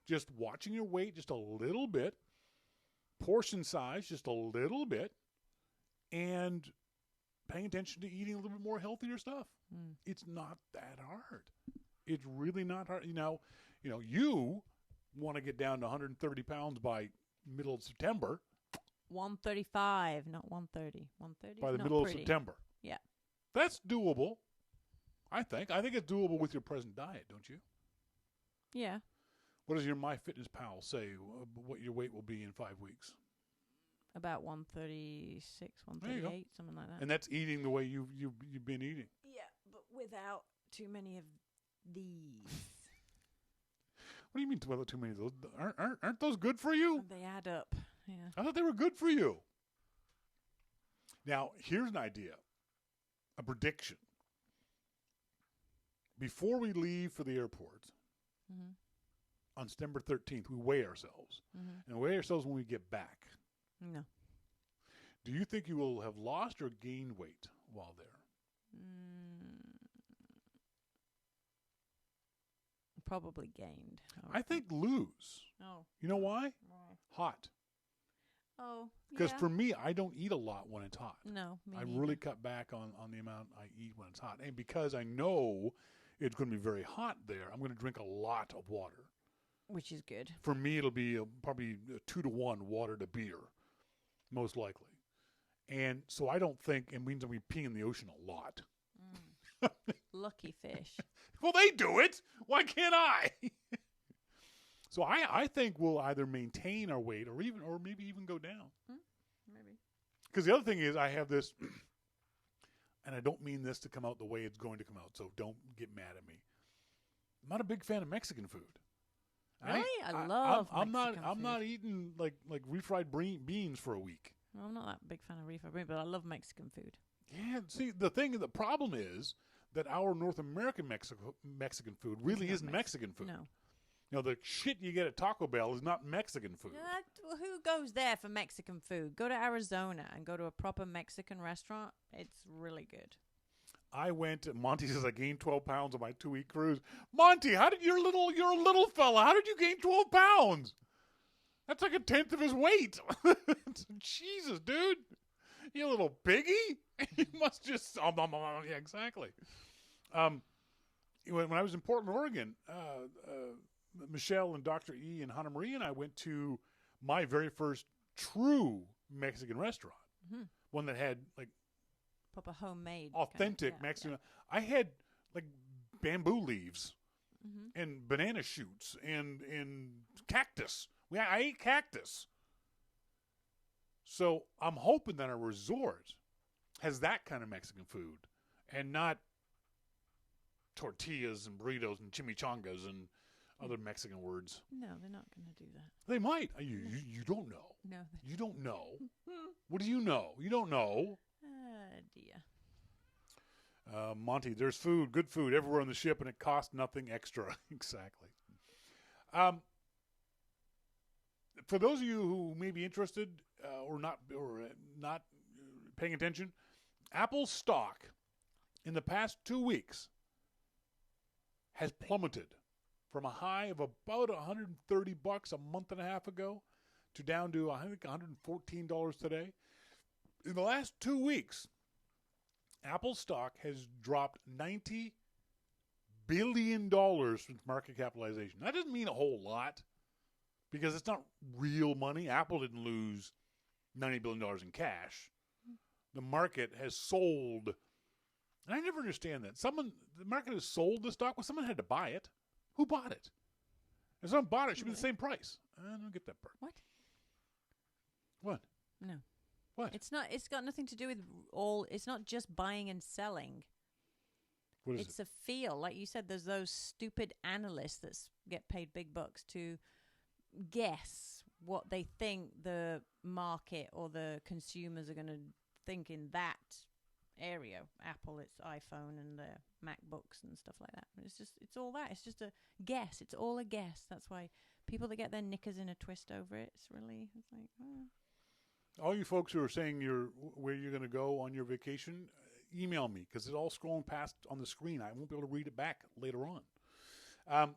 Just watching your weight just a little bit, portion size just a little bit, and paying attention to eating a little bit more healthier stuff. It's not that hard. It's really not hard. You want to get down to 130 pounds by middle of September. 135, not 130. 130 by the not middle pretty. of September. Yeah. That's doable, I think. I think it's doable with your present diet, don't you? Yeah. What does your MyFitnessPal say what your weight will be in 5 weeks? About 136, 138, something like that. And that's eating the way you've been eating. Yeah, but without too many of these. What do you mean without too many of those? Aren't those good for you? They add up. Yeah. I thought they were good for you. Now, here's an idea, a prediction. Before we leave for the airport, on September 13th, we weigh ourselves. And weigh ourselves when we get back. No. Do you think you will have lost or gained weight while there? Probably gained. I think lose. Oh. You know why? Why? Hot. Oh, Because yeah. for me, I don't eat a lot when it's hot. No, me I neither. really cut back on the amount I eat when it's hot. And because I know it's going to be very hot there, I'm going to drink a lot of water. Which is good. For me, it'll be probably 2-to-1 water to beer, most likely. And so I don't think it means I'll be peeing in the ocean a lot. Lucky fish. Well, they do it. Why can't I? So I think we'll either maintain our weight or maybe even go down. Maybe. Because the other thing is I have this, and I don't mean this to come out the way it's going to come out, so don't get mad at me. I'm not a big fan of Mexican food. Really? I love I'm Mexican I'm food. not eating like refried beans for a week. Well, I'm not that big fan of refried, but I love Mexican food. Yeah, see, the problem is that our North American Mexican food really isn't Mexican food. No. The shit you get at Taco Bell is not Mexican food. Who goes there for Mexican food? Go to Arizona and go to a proper Mexican restaurant. It's really good. I went. Monty says I gained 12 pounds on my 2-week cruise. Monty, you're a little fella. How did you gain 12 pounds? That's like a tenth of his weight. Jesus, dude, you little piggy. You must just. Yeah, exactly. When I was in Portland, Oregon, Michelle and Dr. E and Hannah Marie and I went to my very first true Mexican restaurant, one that had like proper homemade, authentic kind of, Mexican. I had like bamboo leaves and banana shoots and cactus. I ate cactus. So I'm hoping that our resort has that kind of Mexican food and not tortillas and burritos and chimichangas and other Mexican words. No, they're not going to do that. They might. You don't know. No. You don't know. What do you know? You don't know. Dear. Monty, there's food, good food everywhere on the ship, and it costs nothing extra. Exactly. For those of you who may be interested or not paying attention, Apple's stock in the past 2 weeks has plummeted from a high of about $130 a month and a half ago to down to, I think, $114 today. In the last 2 weeks, Apple's stock has dropped $90 billion from market capitalization. That doesn't mean a whole lot because it's not real money. Apple didn't lose $90 billion in cash. The market has sold, and I never understand that. The market has sold the stock. Well, someone had to buy it. Who bought it? If someone bought it, it should be the same price. I don't get that part. What? What? No. What? It's not. It's got nothing to do with it's not just buying and selling. What is it's a feel. Like you said, there's those stupid analysts that get paid big bucks to guess what they think the market or the consumers are going to think in that area. Apple, it's iPhone and the MacBooks and stuff like that. It's all that. It's just a guess. It's all a guess. That's why people that get their knickers in a twist over it, it's like, oh. All you folks who are saying where you're going to go on your vacation, email me because it's all scrolling past on the screen. I won't be able to read it back later on.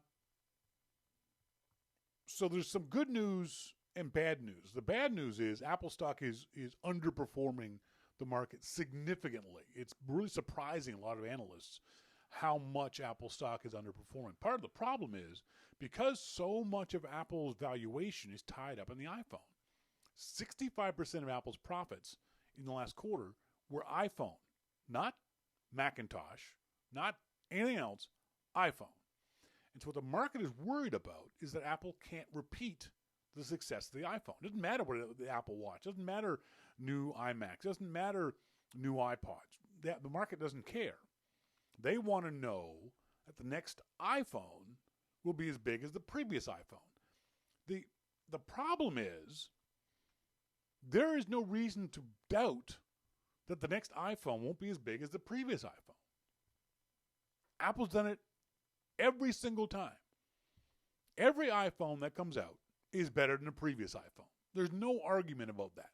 So there's some good news and bad news. The bad news is Apple stock is underperforming the market significantly. It's really surprising a lot of analysts how much Apple stock is underperforming. Part of the problem is because so much of Apple's valuation is tied up in the iPhone. 65% of Apple's profits in the last quarter were iPhone, not Macintosh, not anything else, iPhone. And so what the market is worried about is that Apple can't repeat the success of the iPhone. It doesn't matter what the Apple Watch. It doesn't matter new iMacs. It doesn't matter new iPods. The market doesn't care. They want to know that the next iPhone will be as big as the previous iPhone. The problem is there is no reason to doubt that the next iPhone won't be as big as the previous iPhone. Apple's done it every single time. Every iPhone that comes out is better than the previous iPhone. There's no argument about that.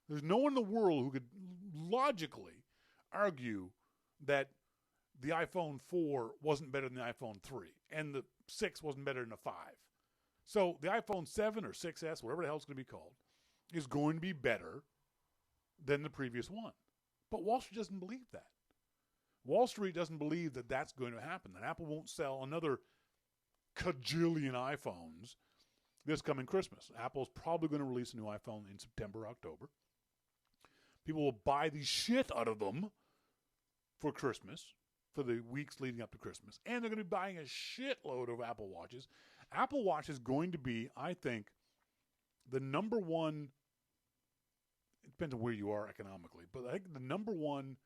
There's no one in the world who could logically argue that the iPhone 4 wasn't better than the iPhone 3 and the 6 wasn't better than the 5. So the iPhone 7 or 6S, whatever the hell it's going to be called, is going to be better than the previous one. But Wall Street doesn't believe that. Wall Street doesn't believe that that's going to happen, that Apple won't sell another cajillion iPhones this coming Christmas. Apple's probably going to release a new iPhone in September, October. People will buy the shit out of them for Christmas, for the weeks leading up to Christmas. And they're going to be buying a shitload of Apple Watches. Apple Watch is going to be, I think, the number one, it depends on where you are economically, but I think the number one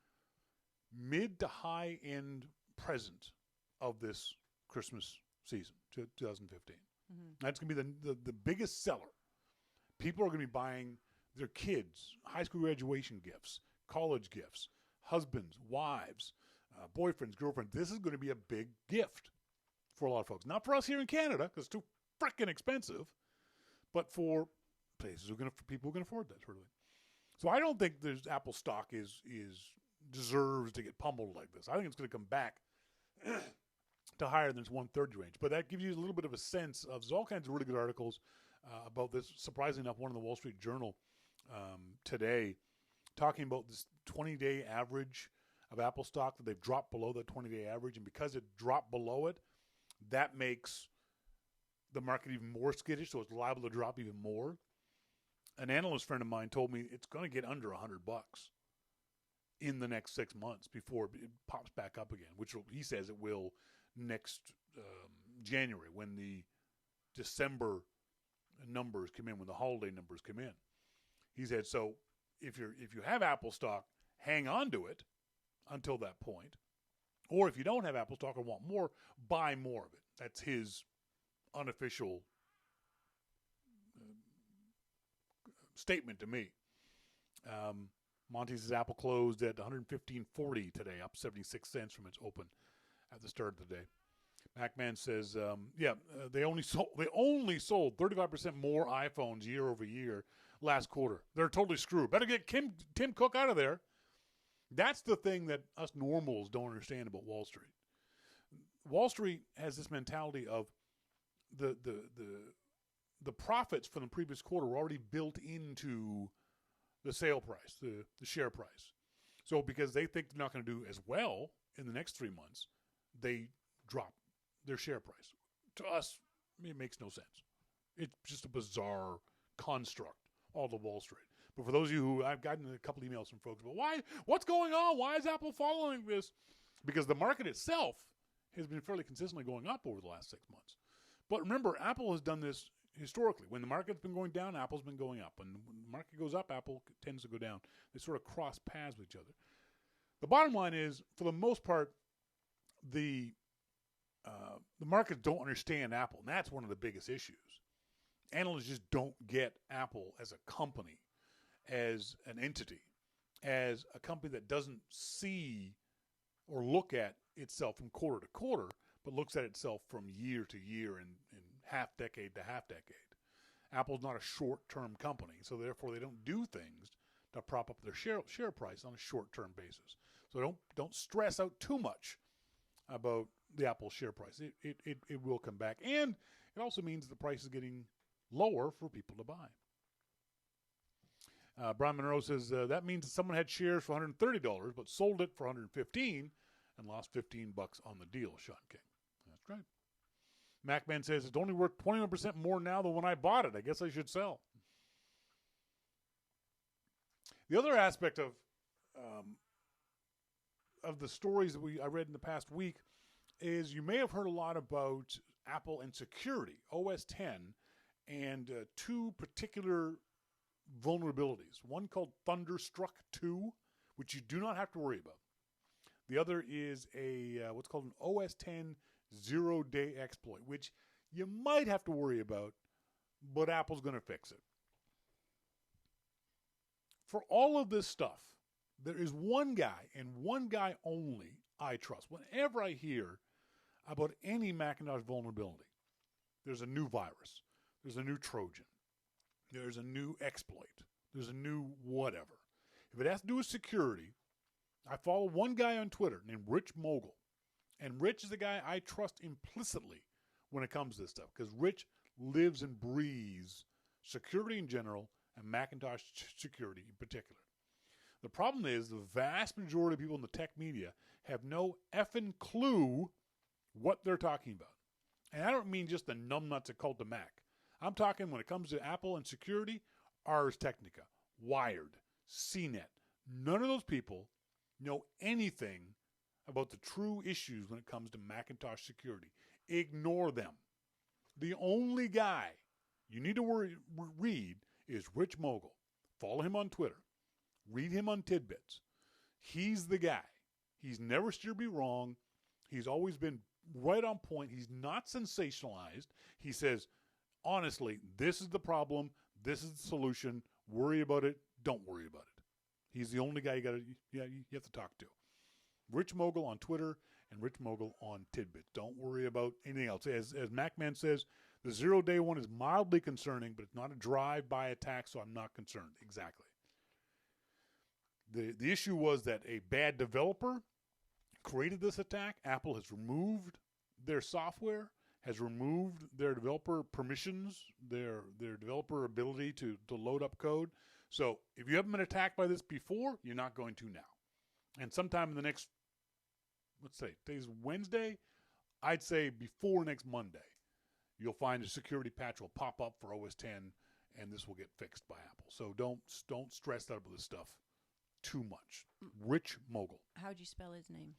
mid to high end present of this Christmas season, 2015. Mm-hmm. That's going to be the biggest seller. People are going to be buying their kids high school graduation gifts, college gifts, husbands, wives, boyfriends, girlfriends. This is going to be a big gift for a lot of folks. Not for us here in Canada because it's too freaking expensive, but for places people who can afford this, really. So I don't think there's Apple stock deserves to get pummeled like this. I think it's going to come back to higher than its 130 range. But that gives you a little bit of a sense of, there's all kinds of really good articles about this. Surprisingly enough, one in the Wall Street Journal today talking about this 20-day average of Apple stock, that they've dropped below that 20-day average. And because it dropped below it, that makes the market even more skittish, so it's liable to drop even more. An analyst friend of mine told me it's going to get under $100 in the next 6 months before it pops back up again, which he says it will next January when the December numbers come in, when the holiday numbers come in. He said, so if you have Apple stock, hang on to it until that point. Or if you don't have Apple stock or want more, buy more of it. That's his unofficial statement to me. Monty says Apple closed at $115.40 today, up 76 cents from its open at the start of the day. MacMan says, they only sold 35% more iPhones year over year last quarter. They're totally screwed. Better get Tim Cook out of there. That's the thing that us normals don't understand about Wall Street. Wall Street has this mentality of the profits from the previous quarter were already built into the sale price, the share price. So because they think they're not going to do as well in the next 3 months, they drop their share price. To us, it makes no sense. It's just a bizarre construct, all the Wall Street. But for those of you who, I've gotten a couple emails from folks about what's going on? Why is Apple following this? Because the market itself has been fairly consistently going up over the last 6 months. But remember, Apple has done this historically. When the market's been going down, Apple's been going up. When the market goes up, Apple tends to go down. They sort of cross paths with each other. The bottom line is, for the most part, the markets don't understand Apple, and that's one of the biggest issues. Analysts just don't get Apple as a company, as an entity, as a company that doesn't see or look at itself from quarter to quarter, but looks at itself from year to year and half decade to half decade. Apple's not a short-term company, so therefore they don't do things to prop up their share price on a short-term basis. So don't stress out too much about the Apple share price. It will come back, and it also means the price is getting lower for people to buy. Brian Monroe says that means that someone had shares for $130 but sold it for $115 and lost $15 on the deal. Shawn King, that's right. MacMan says it's only worth 21% more now than when I bought it. I guess I should sell. The other aspect of the stories that I read in the past week is you may have heard a lot about Apple and security, OS X, and two particular vulnerabilities. One called Thunderstruck 2, which you do not have to worry about. The other is a what's called an OS X zero-day exploit, which you might have to worry about, but Apple's going to fix it. For all of this stuff, there is one guy and one guy only I trust. Whenever I hear about any Macintosh vulnerability, there's a new virus, there's a new Trojan, there's a new exploit, there's a new whatever. If it has to do with security, I follow one guy on Twitter named Rich Mogul. And Rich is the guy I trust implicitly when it comes to this stuff, because Rich lives and breathes security in general and Macintosh security in particular. The problem is the vast majority of people in the tech media have no effing clue what they're talking about. And I don't mean just the numbnuts that called the Mac. I'm talking when it comes to Apple and security, Ars Technica, Wired, CNET. None of those people know anything about the true issues when it comes to Macintosh security. Ignore them. The only guy you need to read is Rich Mogul. Follow him on Twitter. Read him on Tidbits. He's the guy. He's never steered me wrong. He's always been right on point. He's not sensationalized. He says, honestly, this is the problem. This is the solution. Worry about it. Don't worry about it. He's the only guy you have to talk to. Rich Mogul on Twitter and Rich Mogul on Tidbits. Don't worry about anything else. As MacMan says, the zero-day one is mildly concerning, but it's not a drive-by attack, so I'm not concerned. Exactly. The issue was that a bad developer created this attack. Apple has removed their software, has removed their developer permissions, their developer ability to load up code. So if you haven't been attacked by this before, you're not going to now. And sometime in the next, let's say, today's Wednesday, I'd say before next Monday, you'll find a security patch will pop up for OS X, and this will get fixed by Apple. So don't stress out about this stuff too much. Rich Mogul. How do you spell his name?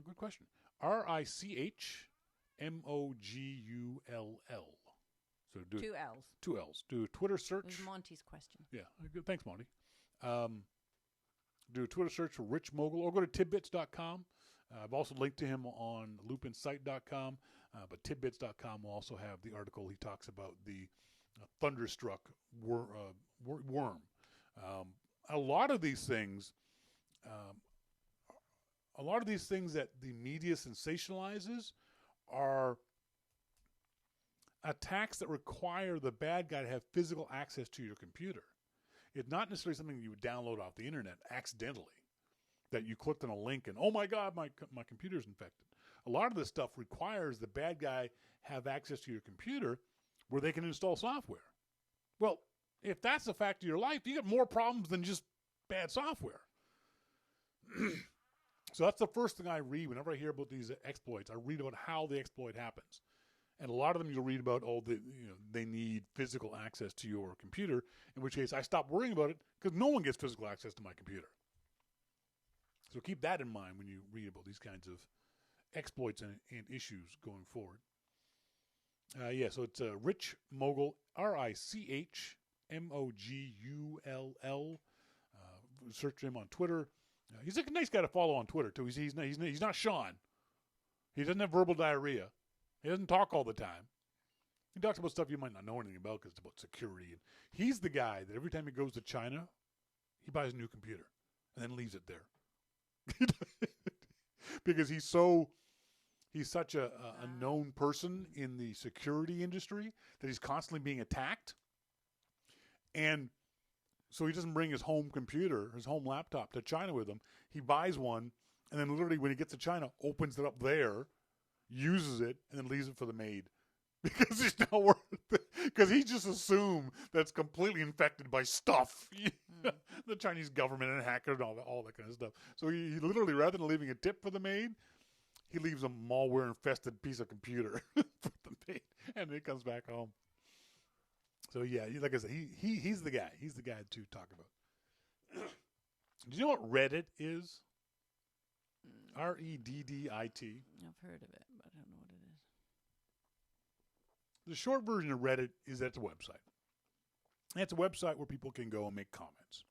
Good question. Rich Mogull. So do 2 L's. 2 L's. Do a Twitter It search. was Monty's question. Yeah, good. Thanks, Monty. Do a Twitter search for Rich Mogul or go to tidbits.com. I've also linked to him on loopinsight.com, but tidbits.com will also have the article. He talks about the thunderstruck worm. A lot of these things that the media sensationalizes are attacks that require the bad guy to have physical access to your computer. It's not necessarily something you would download off the internet accidentally, that you clicked on a link and, oh my God, my computer's infected. A lot of this stuff requires the bad guy have access to your computer where they can install software. Well, if that's a fact of your life, you got more problems than just bad software. So that's the first thing I read whenever I hear about these exploits. I read about how the exploit happens. And a lot of them you'll read about, they need physical access to your computer, in which case I stop worrying about it because no one gets physical access to my computer. So keep that in mind when you read about these kinds of exploits and issues going forward. So it's Rich Mogul, RichMogull. Search him on Twitter. He's a nice guy to follow on Twitter, too. He's not Shawn. He doesn't have verbal diarrhea. He doesn't talk all the time. He talks about stuff you might not know anything about because it's about security. And he's the guy that every time he goes to China, he buys a new computer and then leaves it there. Because he's such a known person in the security industry that he's constantly being attacked. And so he doesn't bring his home computer, his home laptop to China with him. He buys one, and then literally when he gets to China, opens it up there, uses it, and then leaves it for the maid. Because it's not worth it. Because he just assumed that's completely infected by stuff. The Chinese government and hackers and all that kind of stuff. So he literally, rather than leaving a tip for the maid, he leaves a malware-infested piece of computer for the maid. And then he comes back home. So yeah, like I said, he's the guy. He's the guy to talk about. Do you know what Reddit is? Reddit. I've heard of it, but I don't know what it is. The short version of Reddit is that it's a website. And it's a website where people can go and make comments,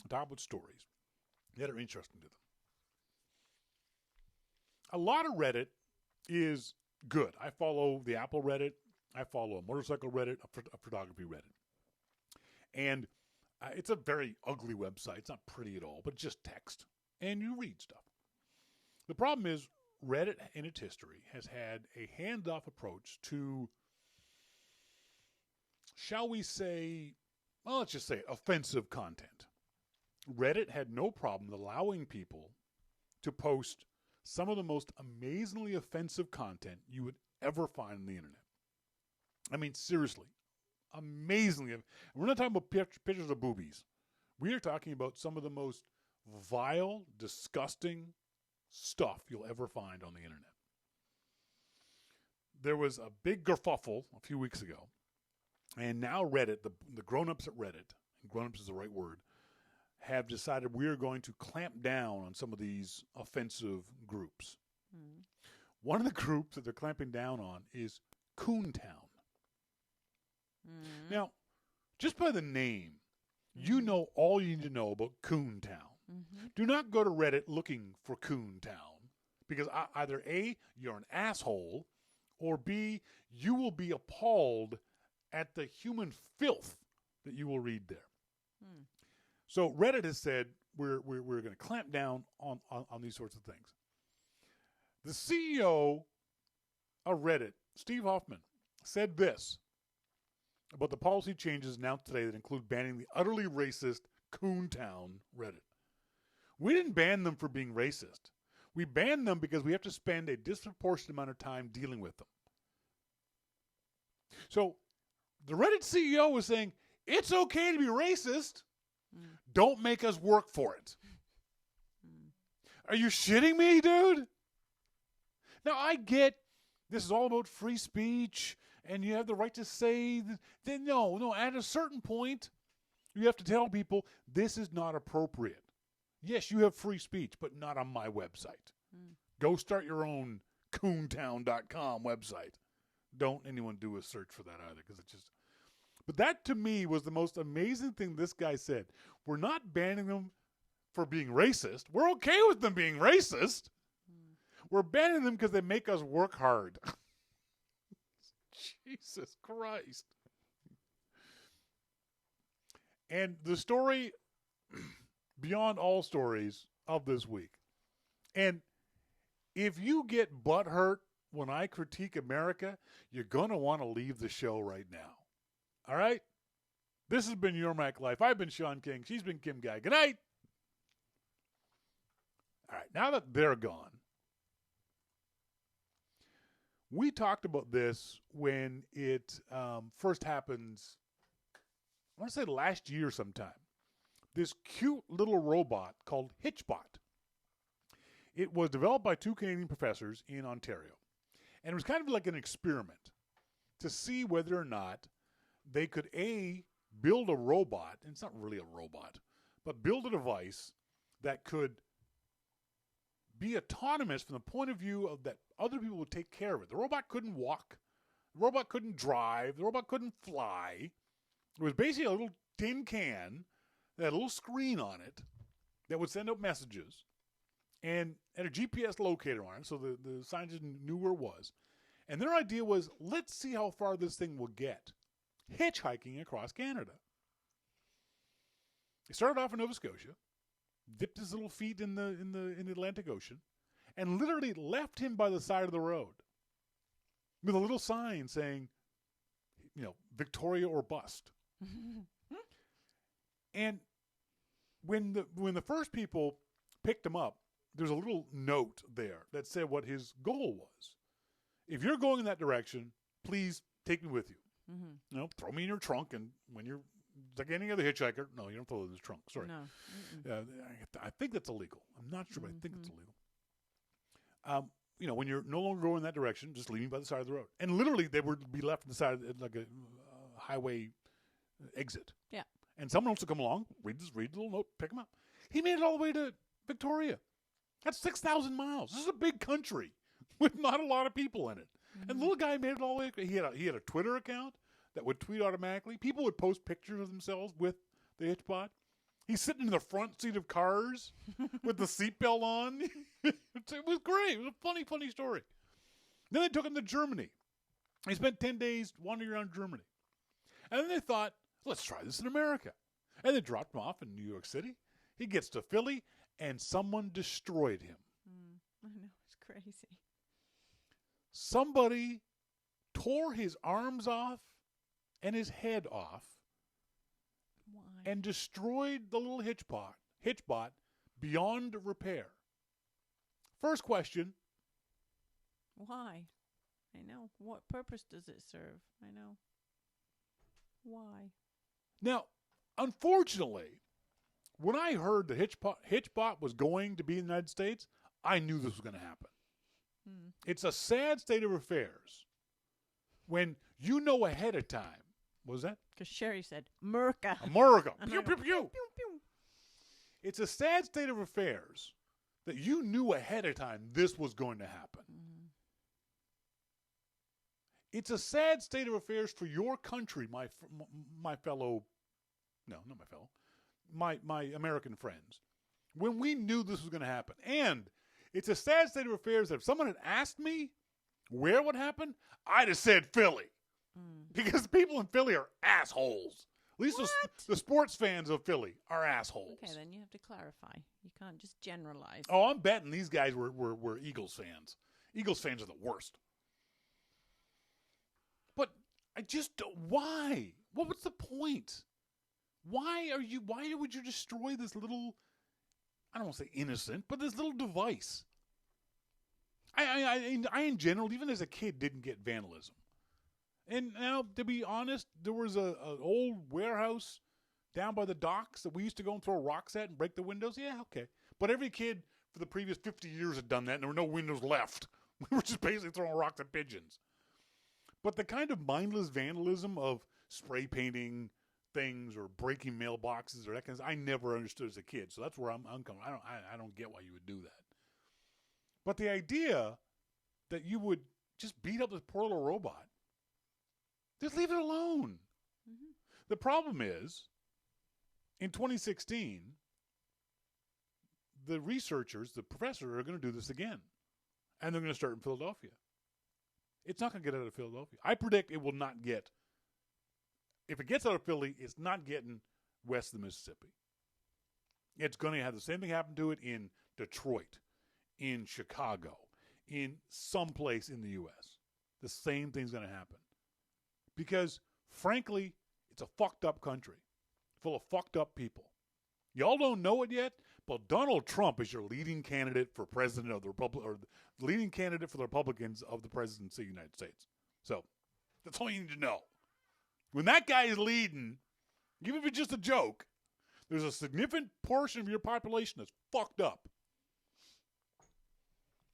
talk about stories that are interesting to them. A lot of Reddit is good. I follow the Apple Reddit. I follow a motorcycle Reddit, a photography Reddit. And it's a very ugly website. It's not pretty at all, but it's just text. And you read stuff. The problem is Reddit in its history has had a hands-off approach to, shall we say, well, let's just say offensive content. Reddit had no problem allowing people to post some of the most amazingly offensive content you would ever find on the internet. I mean, seriously, amazingly. We're not talking about pictures of boobies. We are talking about some of the most vile, disgusting stuff you'll ever find on the internet. There was a big kerfuffle a few weeks ago, and now Reddit, the grown-ups at Reddit, and grown-ups is the right word, have decided we are going to clamp down on some of these offensive groups. One of the groups that they're clamping down on is Coontown. Now, just by the name, you know all you need to know about Coontown. Do not go to Reddit looking for Coontown, because either A, you're an asshole, or B, you will be appalled at the human filth that you will read there. So Reddit has said we're going to clamp down on these sorts of things. The CEO of Reddit, Steve Hoffman, said this about the policy changes announced today that include banning the utterly racist Coontown Reddit. We didn't ban them for being racist. We banned them because we have to spend a disproportionate amount of time dealing with them. So the Reddit CEO was saying, it's okay to be racist. Don't make us work for it. Are you shitting me, dude? Now, I get this is all about free speech and you have the right to say that. No, at a certain point, you have to tell people this is not appropriate. Yes, you have free speech, but not on my website. Go start your own coontown.com website. Don't anyone do a search for that either, because it's just. But that to me was the most amazing thing this guy said. We're not banning them for being racist. We're okay with them being racist. We're banning them because they make us work hard. Jesus Christ. And the story beyond all stories of this week. And if you get butthurt when I critique America, you're going to want to leave the show right now. All right? This has been Your Mac Life. I've been Shawn King. She's been Kim Guy. Good night. All right, now that they're gone, we talked about this when it first happens, I want to say last year sometime. This cute little robot called Hitchbot. It was developed by 2 Canadian professors in Ontario. And it was kind of like an experiment to see whether or not they could, A, build a robot, and it's not really a robot, but build a device that could be autonomous from the point of view of that other people would take care of it. The robot couldn't walk. The robot couldn't drive. The robot couldn't fly. It was basically a little tin can that had a little screen on it that would send out messages and had a GPS locator on it, so the scientists knew where it was. And their idea was, let's see how far this thing will get hitchhiking across Canada. He started off in Nova Scotia, dipped his little feet in the Atlantic Ocean, and literally left him by the side of the road with a little sign saying, Victoria or bust. And when the first people picked him up, there's a little note there that said what his goal was. If you're going in that direction, please take me with you. Mm-hmm. Throw me in your trunk, and when you're like any other hitchhiker, no, you don't throw it in his trunk. Sorry. No. I think that's illegal. I'm not sure, but I think it's illegal. When you're no longer going that direction, just leave me by the side of the road. And literally, they would be left on the side of like a highway exit. Yeah. And someone else would come along, read the little note, pick him up. He made it all the way to Victoria. That's 6,000 miles. This is a big country with not a lot of people in it. Mm-hmm. And the little guy made it all the way. He had a Twitter account that would tweet automatically. People would post pictures of themselves with the Hitchbot. He's sitting in the front seat of cars with the seatbelt on. It was great. It was a funny, funny story. Then they took him to Germany. He spent 10 days wandering around Germany. And then they thought, let's try this in America. And they dropped him off in New York City. He gets to Philly, and someone destroyed him. I know, it's crazy. Somebody tore his arms off and his head off. Why? And destroyed the little Hitchbot beyond repair. First question. Why? I know. What purpose does it serve? I know. Why? Now, unfortunately, when I heard the Hitchbot was going to be in the United States, I knew this was going to happen. It's a sad state of affairs when you know ahead of time. What was that? Because Sherry said, America. America. Pew, pew, pew. Pew, pew. It's a sad state of affairs that you knew ahead of time this was going to happen. Mm-hmm. It's a sad state of affairs for your country, my American friends, when we knew this was going to happen. And it's a sad state of affairs that if someone had asked me where it would happen, I'd have said Philly. Because people in Philly are assholes. At least the sports fans of Philly are assholes. Okay, then you have to clarify. You can't just generalize. Oh, I'm betting these guys were Eagles fans. Eagles fans are the worst. But I just don't. Why? What was the point? Why would you destroy this little, I don't want to say innocent, but this little device? I in general, even as a kid, didn't get vandalism. And now, to be honest, there was an old warehouse down by the docks that we used to go and throw rocks at and break the windows. Yeah, okay. But every kid for the previous 50 years had done that, and there were no windows left. We were just basically throwing rocks at pigeons. But the kind of mindless vandalism of spray painting things or breaking mailboxes or that kind of, I never understood as a kid. So that's where I'm coming. I don't get why you would do that. But the idea that you would just beat up this poor little robot. Just leave it alone. Mm-hmm. The problem is, in 2016, the researchers, the professors, are going to do this again. And they're going to start in Philadelphia. It's not going to get out of Philadelphia. I predict it will not get. If it gets out of Philly, it's not getting west of the Mississippi. It's going to have the same thing happen to it in Detroit, in Chicago, in some place in the U.S. The same thing's going to happen. Because, frankly, it's a fucked up country full of fucked up people. Y'all don't know it yet, but Donald Trump is your leading candidate for president of the Republic, or the leading candidate for the Republicans of the presidency of the United States. So, that's all you need to know. When that guy is leading, even if it's just a joke, there's a significant portion of your population that's fucked up.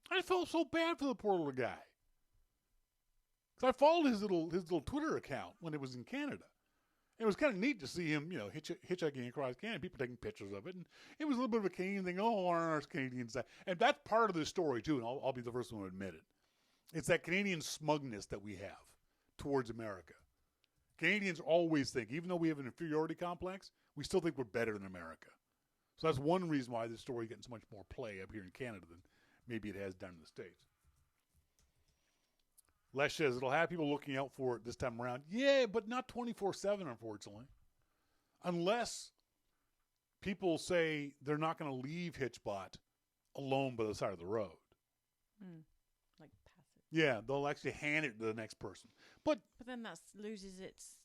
I felt so bad for the poor little guy. Because I followed his little Twitter account when it was in Canada. And it was kind of neat to see him, hitchhiking across Canada, people taking pictures of it. And it was a little bit of a Canadian thing. Oh, aren't our Canadians that? And that's part of the story, too, and I'll be the first one to admit it. It's that Canadian smugness that we have towards America. Canadians always think, even though we have an inferiority complex, we still think we're better than America. So that's one reason why this story is getting so much more play up here in Canada than maybe it has down in the States. Les says it'll have people looking out for it this time around. Yeah, but not 24/7, unfortunately. Unless people say they're not going to leave HitchBot alone by the side of the road. Like passive. Yeah, they'll actually hand it to the next person. But then that loses its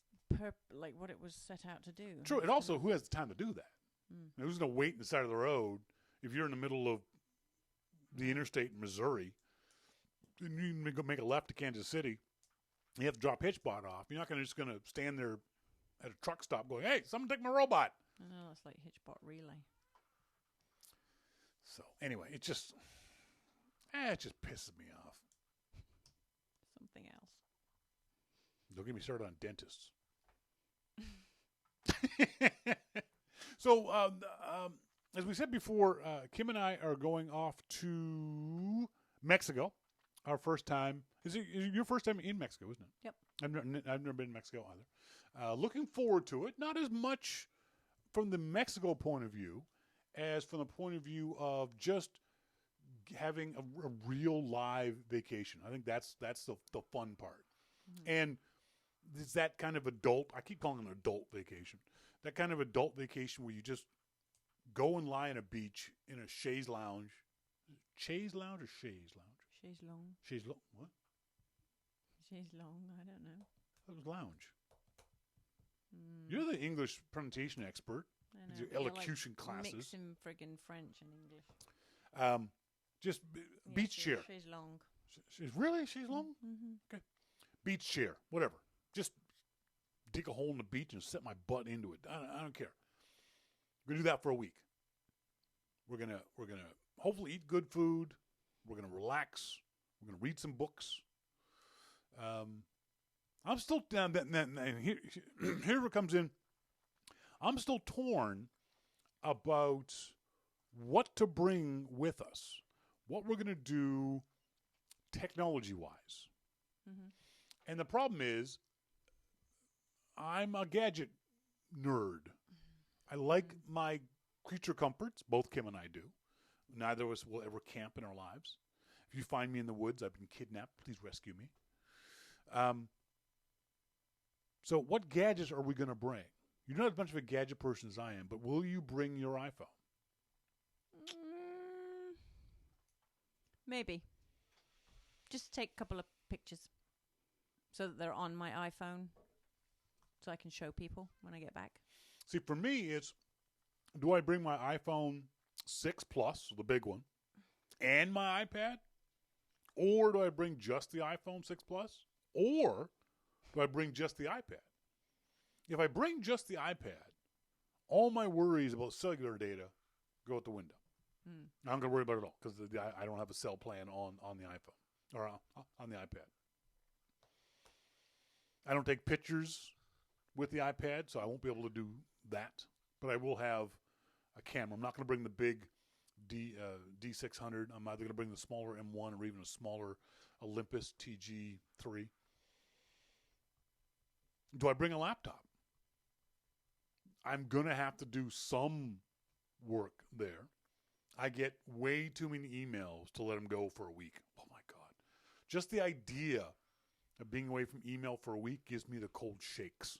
like what it was set out to do. True. And also, who has the time to do that? Who's going to wait on the side of the road if you're in the middle of the interstate in Missouri? And you go make a left to Kansas City, you have to drop HitchBot off. You're not just going to stand there at a truck stop going, hey, someone take my robot. I know, it's like HitchBot relay. So, anyway, it just pisses me off. Something else. Don't get me started on dentists. So, as we said before, Kim and I are going off to Mexico. Our first time. Is it your first time in Mexico, isn't it? Yep. I've never been to Mexico either. Looking forward to it. Not as much from the Mexico point of view as from the point of view of just having a real live vacation. I think that's the fun part. Mm-hmm. And it's that kind of adult, I keep calling it an adult vacation. That kind of adult vacation where you just go and lie on a beach in a chaise lounge. Chaise lounge or chaise lounge? Chaise long. Chaise long. What? Chaise long. I don't know. That was lounge. You're the English pronunciation expert. I know. With your elocution classes. Mixing friggin' French and English. Just beach chair. Chaise long. Really? Chaise long? Mm-hmm. Okay. Beach chair. Whatever. Just dig a hole in the beach and set my butt into it. I don't care. We're gonna do that for a week. We're gonna hopefully eat good food. We're going to relax. We're going to read some books. I'm still down. And here it comes in. I'm still torn about what to bring with us, what we're going to do technology-wise. Mm-hmm. And the problem is, I'm a gadget nerd. I like my creature comforts. Both Kim and I do. Neither of us will ever camp in our lives. If you find me in the woods, I've been kidnapped. Please rescue me. So what gadgets are we going to bring? You're not as much of a gadget person as I am, but will you bring your iPhone? Maybe. Just take a couple of pictures so that they're on my iPhone so I can show people when I get back. See, for me, it's, do I bring my iPhone 6 Plus, the big one, and my iPad? Or do I bring just the iPhone 6 Plus? Or do I bring just the iPad? If I bring just the iPad, all my worries about cellular data go out the window. I'm not going to worry about it at all because I don't have a cell plan on the iPhone or on the iPad. I don't take pictures with the iPad, so I won't be able to do that. But I will have a camera. I'm not going to bring the big D600. I'm either going to bring the smaller M1 or even a smaller Olympus TG3. Do I bring a laptop? I'm going to have to do some work there. I get way too many emails to let them go for a week. Oh, my God. Just the idea of being away from email for a week gives me the cold shakes.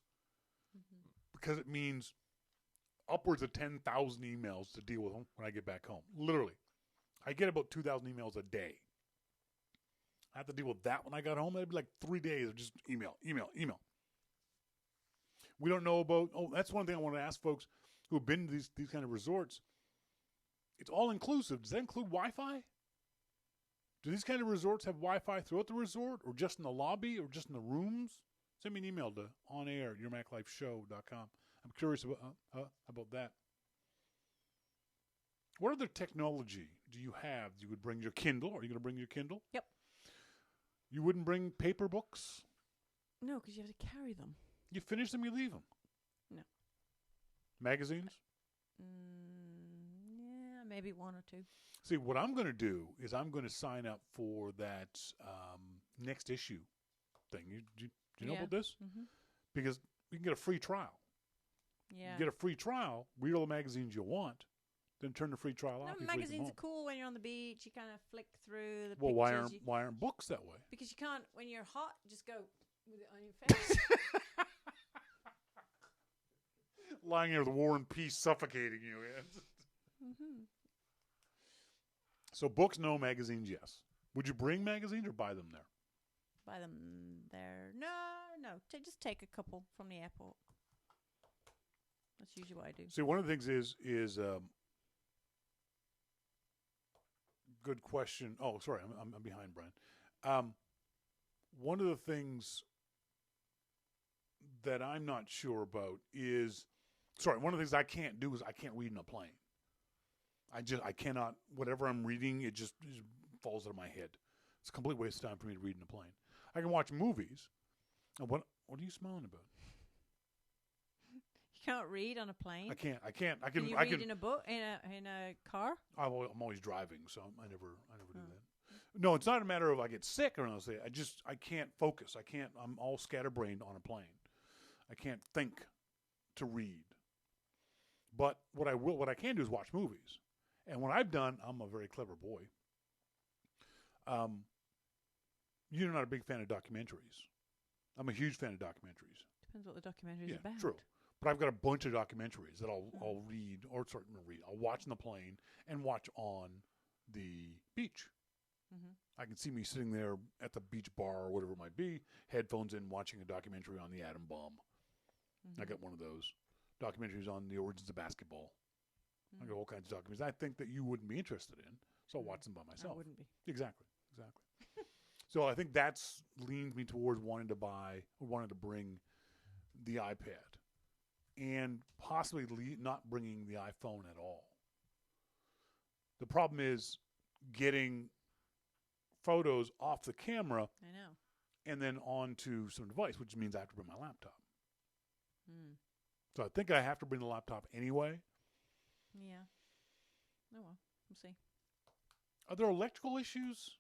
Mm-hmm. Because it means upwards of 10,000 emails to deal with them when I get back home. Literally. I get about 2,000 emails a day. I have to deal with that when I got home. It'd be like 3 days of just email. We don't know about, that's one thing I want to ask folks who have been to these kind of resorts. It's all inclusive. Does that include Wi-Fi? Do these kind of resorts have Wi-Fi throughout the resort, or just in the lobby, or just in the rooms? Send me an email to onair@yourmaclifeshow.com. I'm curious about that. What other technology do you have? You would bring your Kindle. Are you going to bring your Kindle? Yep. You wouldn't bring paper books? No, because you have to carry them. You finish them, you leave them. No. Magazines? Yeah, maybe one or two. See, what I'm going to do is I'm going to sign up for that next issue thing. Do you know about this? Mm-hmm. Because you can get a free trial. Yeah. You get a free trial, read all the magazines you want, then turn the free trial off. Magazines are cool when you're on the beach. You kind of flick through the Well, pictures. why aren't books that way? Because you can't, when you're hot, just go with it on your face. Lying here with War and Peace suffocating you. Mm-hmm. So books, no. Magazines, yes. Would you bring magazines or buy them there? Buy them there. No. Just take a couple from the airport. That's usually what I do. See, one of the things is good question. Oh, sorry, I'm behind, Brian. One of the things that I'm not sure about is, one of the things I can't do is I can't read in a plane. I cannot, whatever I'm reading, it just falls out of my head. It's a complete waste of time for me to read in a plane. I can watch movies. And what are you smiling about? You can't read on a plane? I can't. Can you read in a book, in a car? I'm always driving, so I never do that. No, it's not a matter of I get sick or anything. I can't focus. I'm all scatterbrained on a plane. I can't think to read. But what I can do is watch movies. And what I've done, I'm a very clever boy. You're not a big fan of documentaries. I'm a huge fan of documentaries. Depends what the documentary is about. True. But I've got a bunch of documentaries that I'll read, I'll watch in the plane and watch on the beach. Mm-hmm. I can see me sitting there at the beach bar or whatever it might be, headphones in, watching a documentary on the atom bomb. Mm-hmm. I got one of those. Documentaries on the origins of basketball. I got all kinds of documentaries I think that you wouldn't be interested in, so I'll watch them by myself. I wouldn't be. Exactly. So I think that's leaned me towards wanting to bring the iPad and possibly not bringing the iPhone at all. The problem is getting photos off the camera. I know. And then onto some device, which means I have to bring my laptop. So I think I have to bring the laptop anyway. Yeah. Oh, well. We'll see. Are there electrical issues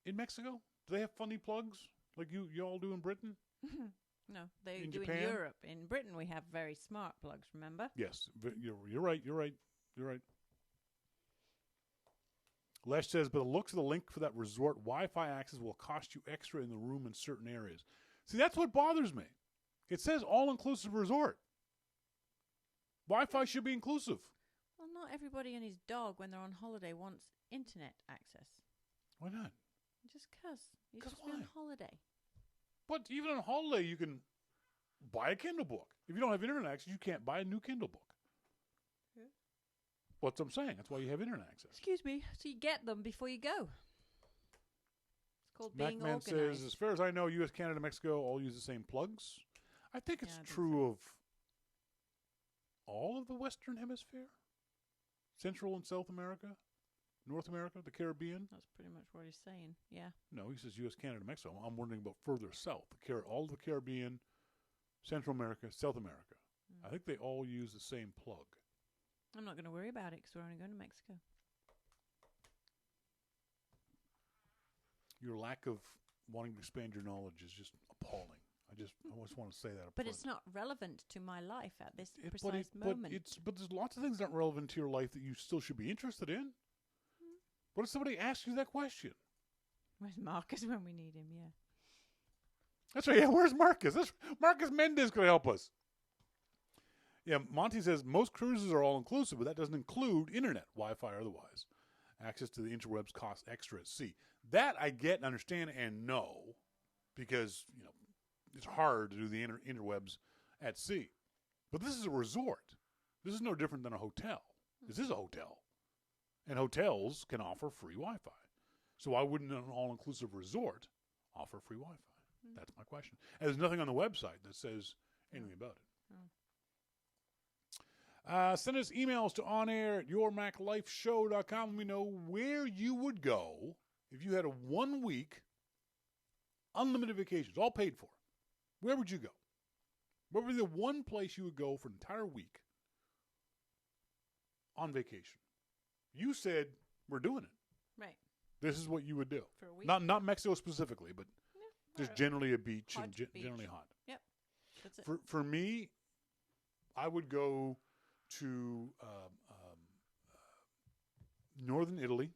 in Mexico? Do they have funny plugs like you all do in Britain? No, they in do Japan? in Europe. In Britain, we have very smart plugs, remember? Yes. You're right. Lesh says, but the looks of the link for that resort Wi-Fi access will cost you extra in the room in certain areas. See, that's what bothers me. It says all-inclusive resort. Wi-Fi should be inclusive. Well, not everybody and his dog, when they're on holiday, wants internet access. Why not? Just because. You're supposed to be on holiday. But even on holiday, you can buy a Kindle book. If you don't have internet access, you can't buy a new Kindle book. Yeah. Well, that's what I'm saying. That's why you have internet access. Excuse me. So you get them before you go. It's called being MacMan organized. says, as far as I know, U.S., Canada, Mexico all use the same plugs. I think it's true of all of the Western Hemisphere. Central and South America. North America, the Caribbean. That's pretty much what he's saying. Yeah. No, he says U.S., Canada, Mexico. I'm wondering about further south. All of the Caribbean, Central America, South America. I think they all use the same plug. I'm not going to worry about it because we're only going to Mexico. your lack of wanting to expand your knowledge is just appalling. I just want to say that up But front. it's not relevant to my life at this But precise moment. But there's lots of things not relevant to your life that you still should be interested in. What if somebody asks you that question? Where's Marcus when we need him? Yeah. That's right. Yeah, where's Marcus? Marcus Mendez could help us. Yeah, Monty says most cruises are all inclusive, but that doesn't include internet, Wi-Fi, or otherwise. Access to the interwebs costs extra at sea. That I get and understand and know, because it's hard to do the interwebs at sea. But this is a resort. This is no different than a hotel. This is a hotel. And hotels can offer free Wi-Fi. So why wouldn't an all-inclusive resort offer free Wi-Fi? That's my question. And there's nothing on the website that says anything about it. Send us emails to onair@yourmaclifeshow.com. Let me know where you would go if you had a 1 week unlimited vacations, all paid for. Where would you go? What would be the one place you would go for an entire week on vacation? You said we're doing it. Right. This is what you would do. For a week. Not Mexico specifically, but just generally a beach Hot and beach. generally hot. Yep. That's it. For me, I would go to northern Italy,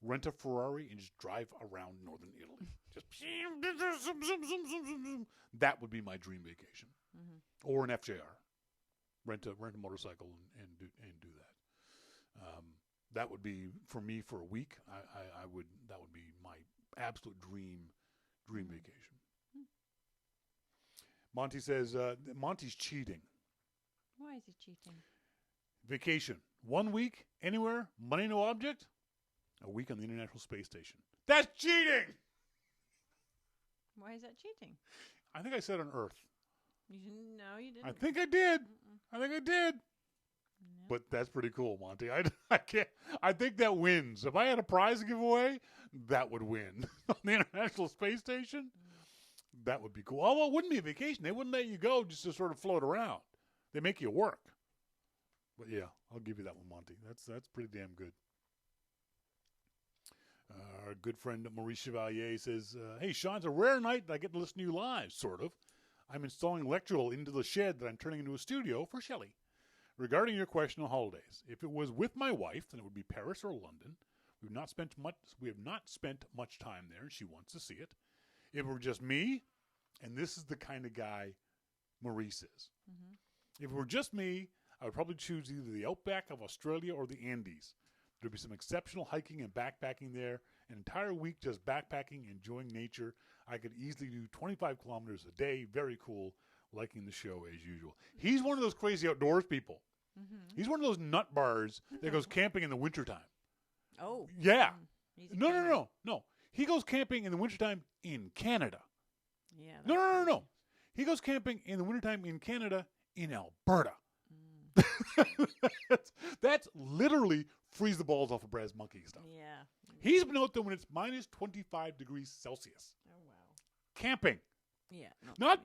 rent a Ferrari, and just drive around northern Italy. Just that would be my dream vacation, or an FJR, rent a motorcycle and do that. That would be for me for a week. I would that would be my absolute dream vacation. Monty says Monty's cheating. Why is he cheating? Vacation. 1 week, anywhere, money no object. A week on the International Space Station. That's cheating! Why is that cheating? I think I said on Earth. No, you didn't. I think I did. No. But that's pretty cool, Monty. I can't. I think that wins. If I had a prize to give away, that would win. On the International Space Station, that would be cool. Although it wouldn't be a vacation. They wouldn't let you go just to sort of float around. They make you work. But yeah, I'll give you that one, Monty. That's pretty damn good. Our good friend Maurice Chevalier says, hey, Shawn, it's a rare night that I get to listen to you live, sort of. I'm installing electrical into the shed that I'm turning into a studio for Shelley. Regarding your question on holidays, if it was with my wife, then it would be Paris or London. We have not spent much time there, and she wants to see it. If it were just me, and this is the kind of guy Maurice is. If it were just me, I would probably choose either the outback of Australia or the Andes. There'd be some exceptional hiking and backpacking there. An entire week just backpacking, enjoying nature. I could easily do 25 kilometers a day. Very cool. Liking the show as usual. He's one of those crazy outdoors people. He's one of those nut bars that goes camping in the wintertime. Oh. Yeah. No. No. He goes camping in the wintertime in Canada. Yeah. No. He goes camping in the wintertime in Canada in Alberta. That's literally freeze the balls off of Brad's monkey stuff. Yeah. He's been out there when it's minus 25 degrees Celsius. Oh, wow. Camping. Yeah. Not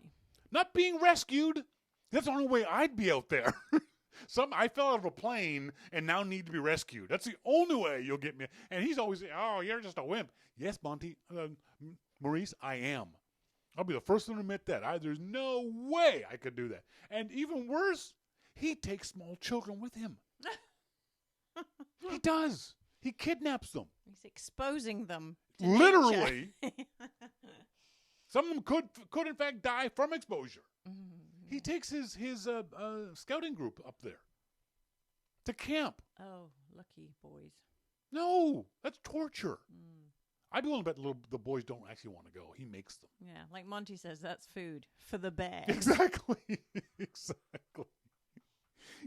being rescued. That's the only way I'd be out there. I fell out of a plane and now need to be rescued. That's the only way you'll get me. And he's always saying, oh, you're just a wimp. Yes, Monty. Maurice, I am. I'll be the first one to admit that. There's no way I could do that. And even worse, he takes small children with him. He does. He kidnaps them. He's exposing them to literally. nature. Some of them could in fact die from exposure. He takes his scouting group up there to camp. Oh, lucky boys. No, that's torture. I'd be willing to bet the boys don't actually want to go. He makes them. Yeah, like Monty says, that's food for the bear. Exactly.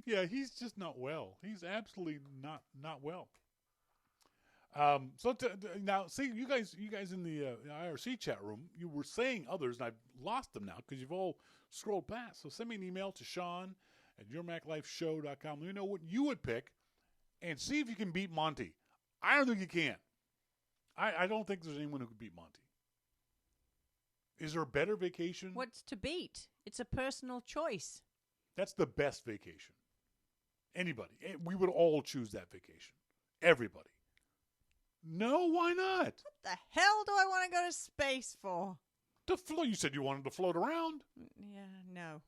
Yeah, he's just not well. He's absolutely not well. Now, see, you guys in the IRC chat room, you were saying others, and I've lost them now because you've all scrolled past. So send me an email to Shawn@yourmaclifeshow.com. Let me know what you would pick, and see if you can beat Monty. I don't think you can. I don't think there's anyone who could beat Monty. Is there a better vacation? What's to beat? It's a personal choice. That's the best vacation. Anybody. We would all choose that vacation. Everybody. No, why not? What the hell do I want to go to space for? To float. You said you wanted to float around. Yeah, no.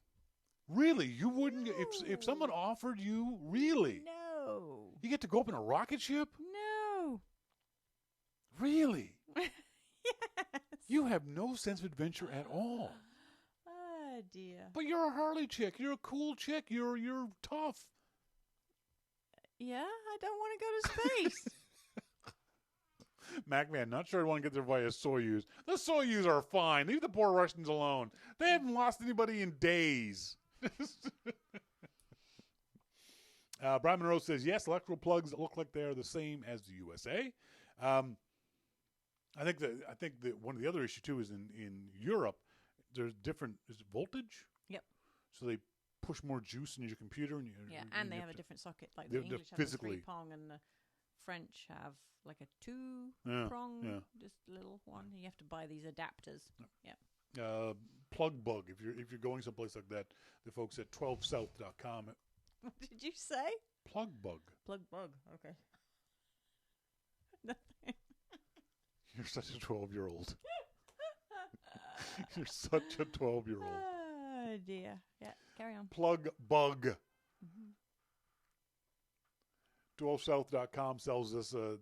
Really? You wouldn't No. if someone offered you, really? No. You get to go up in a rocket ship? No. Really? Yes. You have no sense of adventure at all. Oh, dear. But you're a Harley chick. You're a cool chick. You're tough. Yeah, I don't want to go to space. MacMan, not sure I want to get there via Soyuz. The Soyuz are fine. Leave the poor Russians alone. They haven't lost anybody in days. Brian Monroe says, yes, electrical plugs look like they're the same as the USA. I think that one of the other issues, too, is in Europe, there's different, is it voltage? Yep. So they push more juice into your computer. And and they have a different socket. Like the English have a three-prong and the French have like a two-prong, just little one. You have to buy these adapters. Yeah. Plug bug, if you're going someplace like that, the folks at 12south.com. What did you say? Plug bug. Plug bug. Okay. Nothing. You're such a 12-year-old. You're such a 12-year-old. Oh, dear. Yeah, carry on. Plug bug. Mm-hmm. 12south.com sells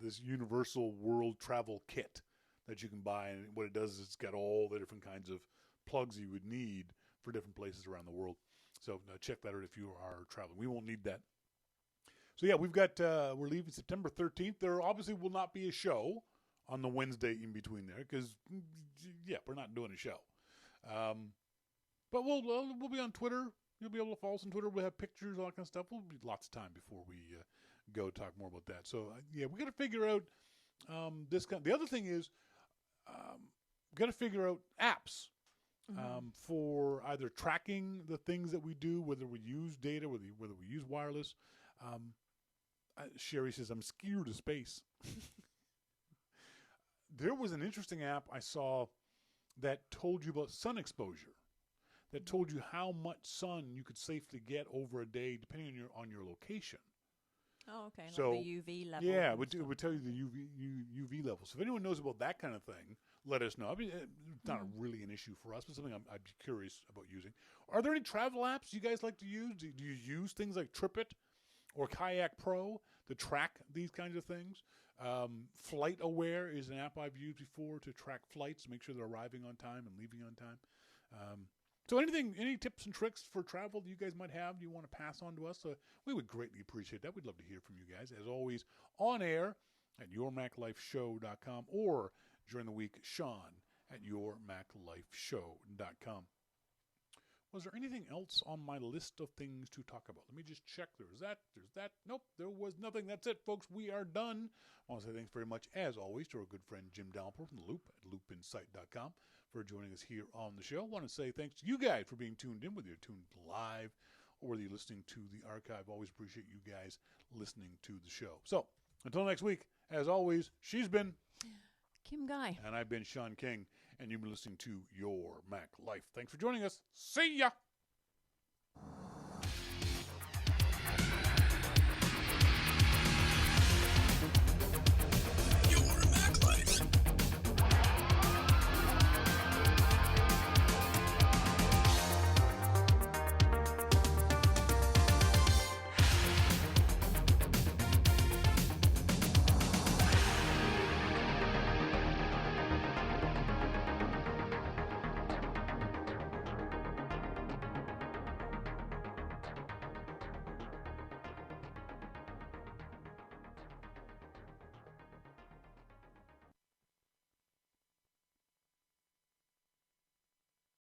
this universal world travel kit that you can buy. And what it does is it's got all the different kinds of plugs you would need for different places around the world. So check that out if you are traveling. We won't need that. So, yeah, we've got, we're leaving September 13th. There obviously will not be a show on the Wednesday in between there because, yeah, we're not doing a show. But we'll be on Twitter. You'll be able to follow us on Twitter. We'll have pictures, all that kind of stuff. We'll be lots of time before we go talk more about that. So, yeah, we got to figure out this kind. The other thing is, we got to figure out apps for either tracking the things that we do, whether we use data, whether we use wireless. Sherry says, I'm scared of space. There was an interesting app I saw that told you about sun exposure, that told you how much sun you could safely get over a day, depending on your location. Oh, okay. So, like the UV level. Yeah, it would tell you the UV level. So if anyone knows about that kind of thing, let us know. I mean, it's not really an issue for us, but something I'd be curious about using. Are there any travel apps you guys like to use? Do you use things like TripIt or Kayak Pro to track these kinds of things? Flight Aware is an app I've used before to track flights, to make sure they're arriving on time and leaving on time. So any tips and tricks for travel that you guys might have, you want to pass on to us? We would greatly appreciate that. We'd love to hear from you guys. As always, on air at yourmaclifeshow.com or during the week, Shawn at yourmaclifeshow.com. Was there anything else on my list of things to talk about? Let me just check. There's that. Nope, there was nothing. That's it, folks. We are done. I want to say thanks very much, as always, to our good friend Jim Dalrymple from The Loop at loopinsight.com for joining us here on the show. I want to say thanks to you guys for being tuned in, whether you're tuned live or whether you're listening to the archive. Always appreciate you guys listening to the show. So, until next week, as always, she's been Kim Guy. And I've been Shawn King, and you've been listening to Your Mac Life. Thanks for joining us. See ya!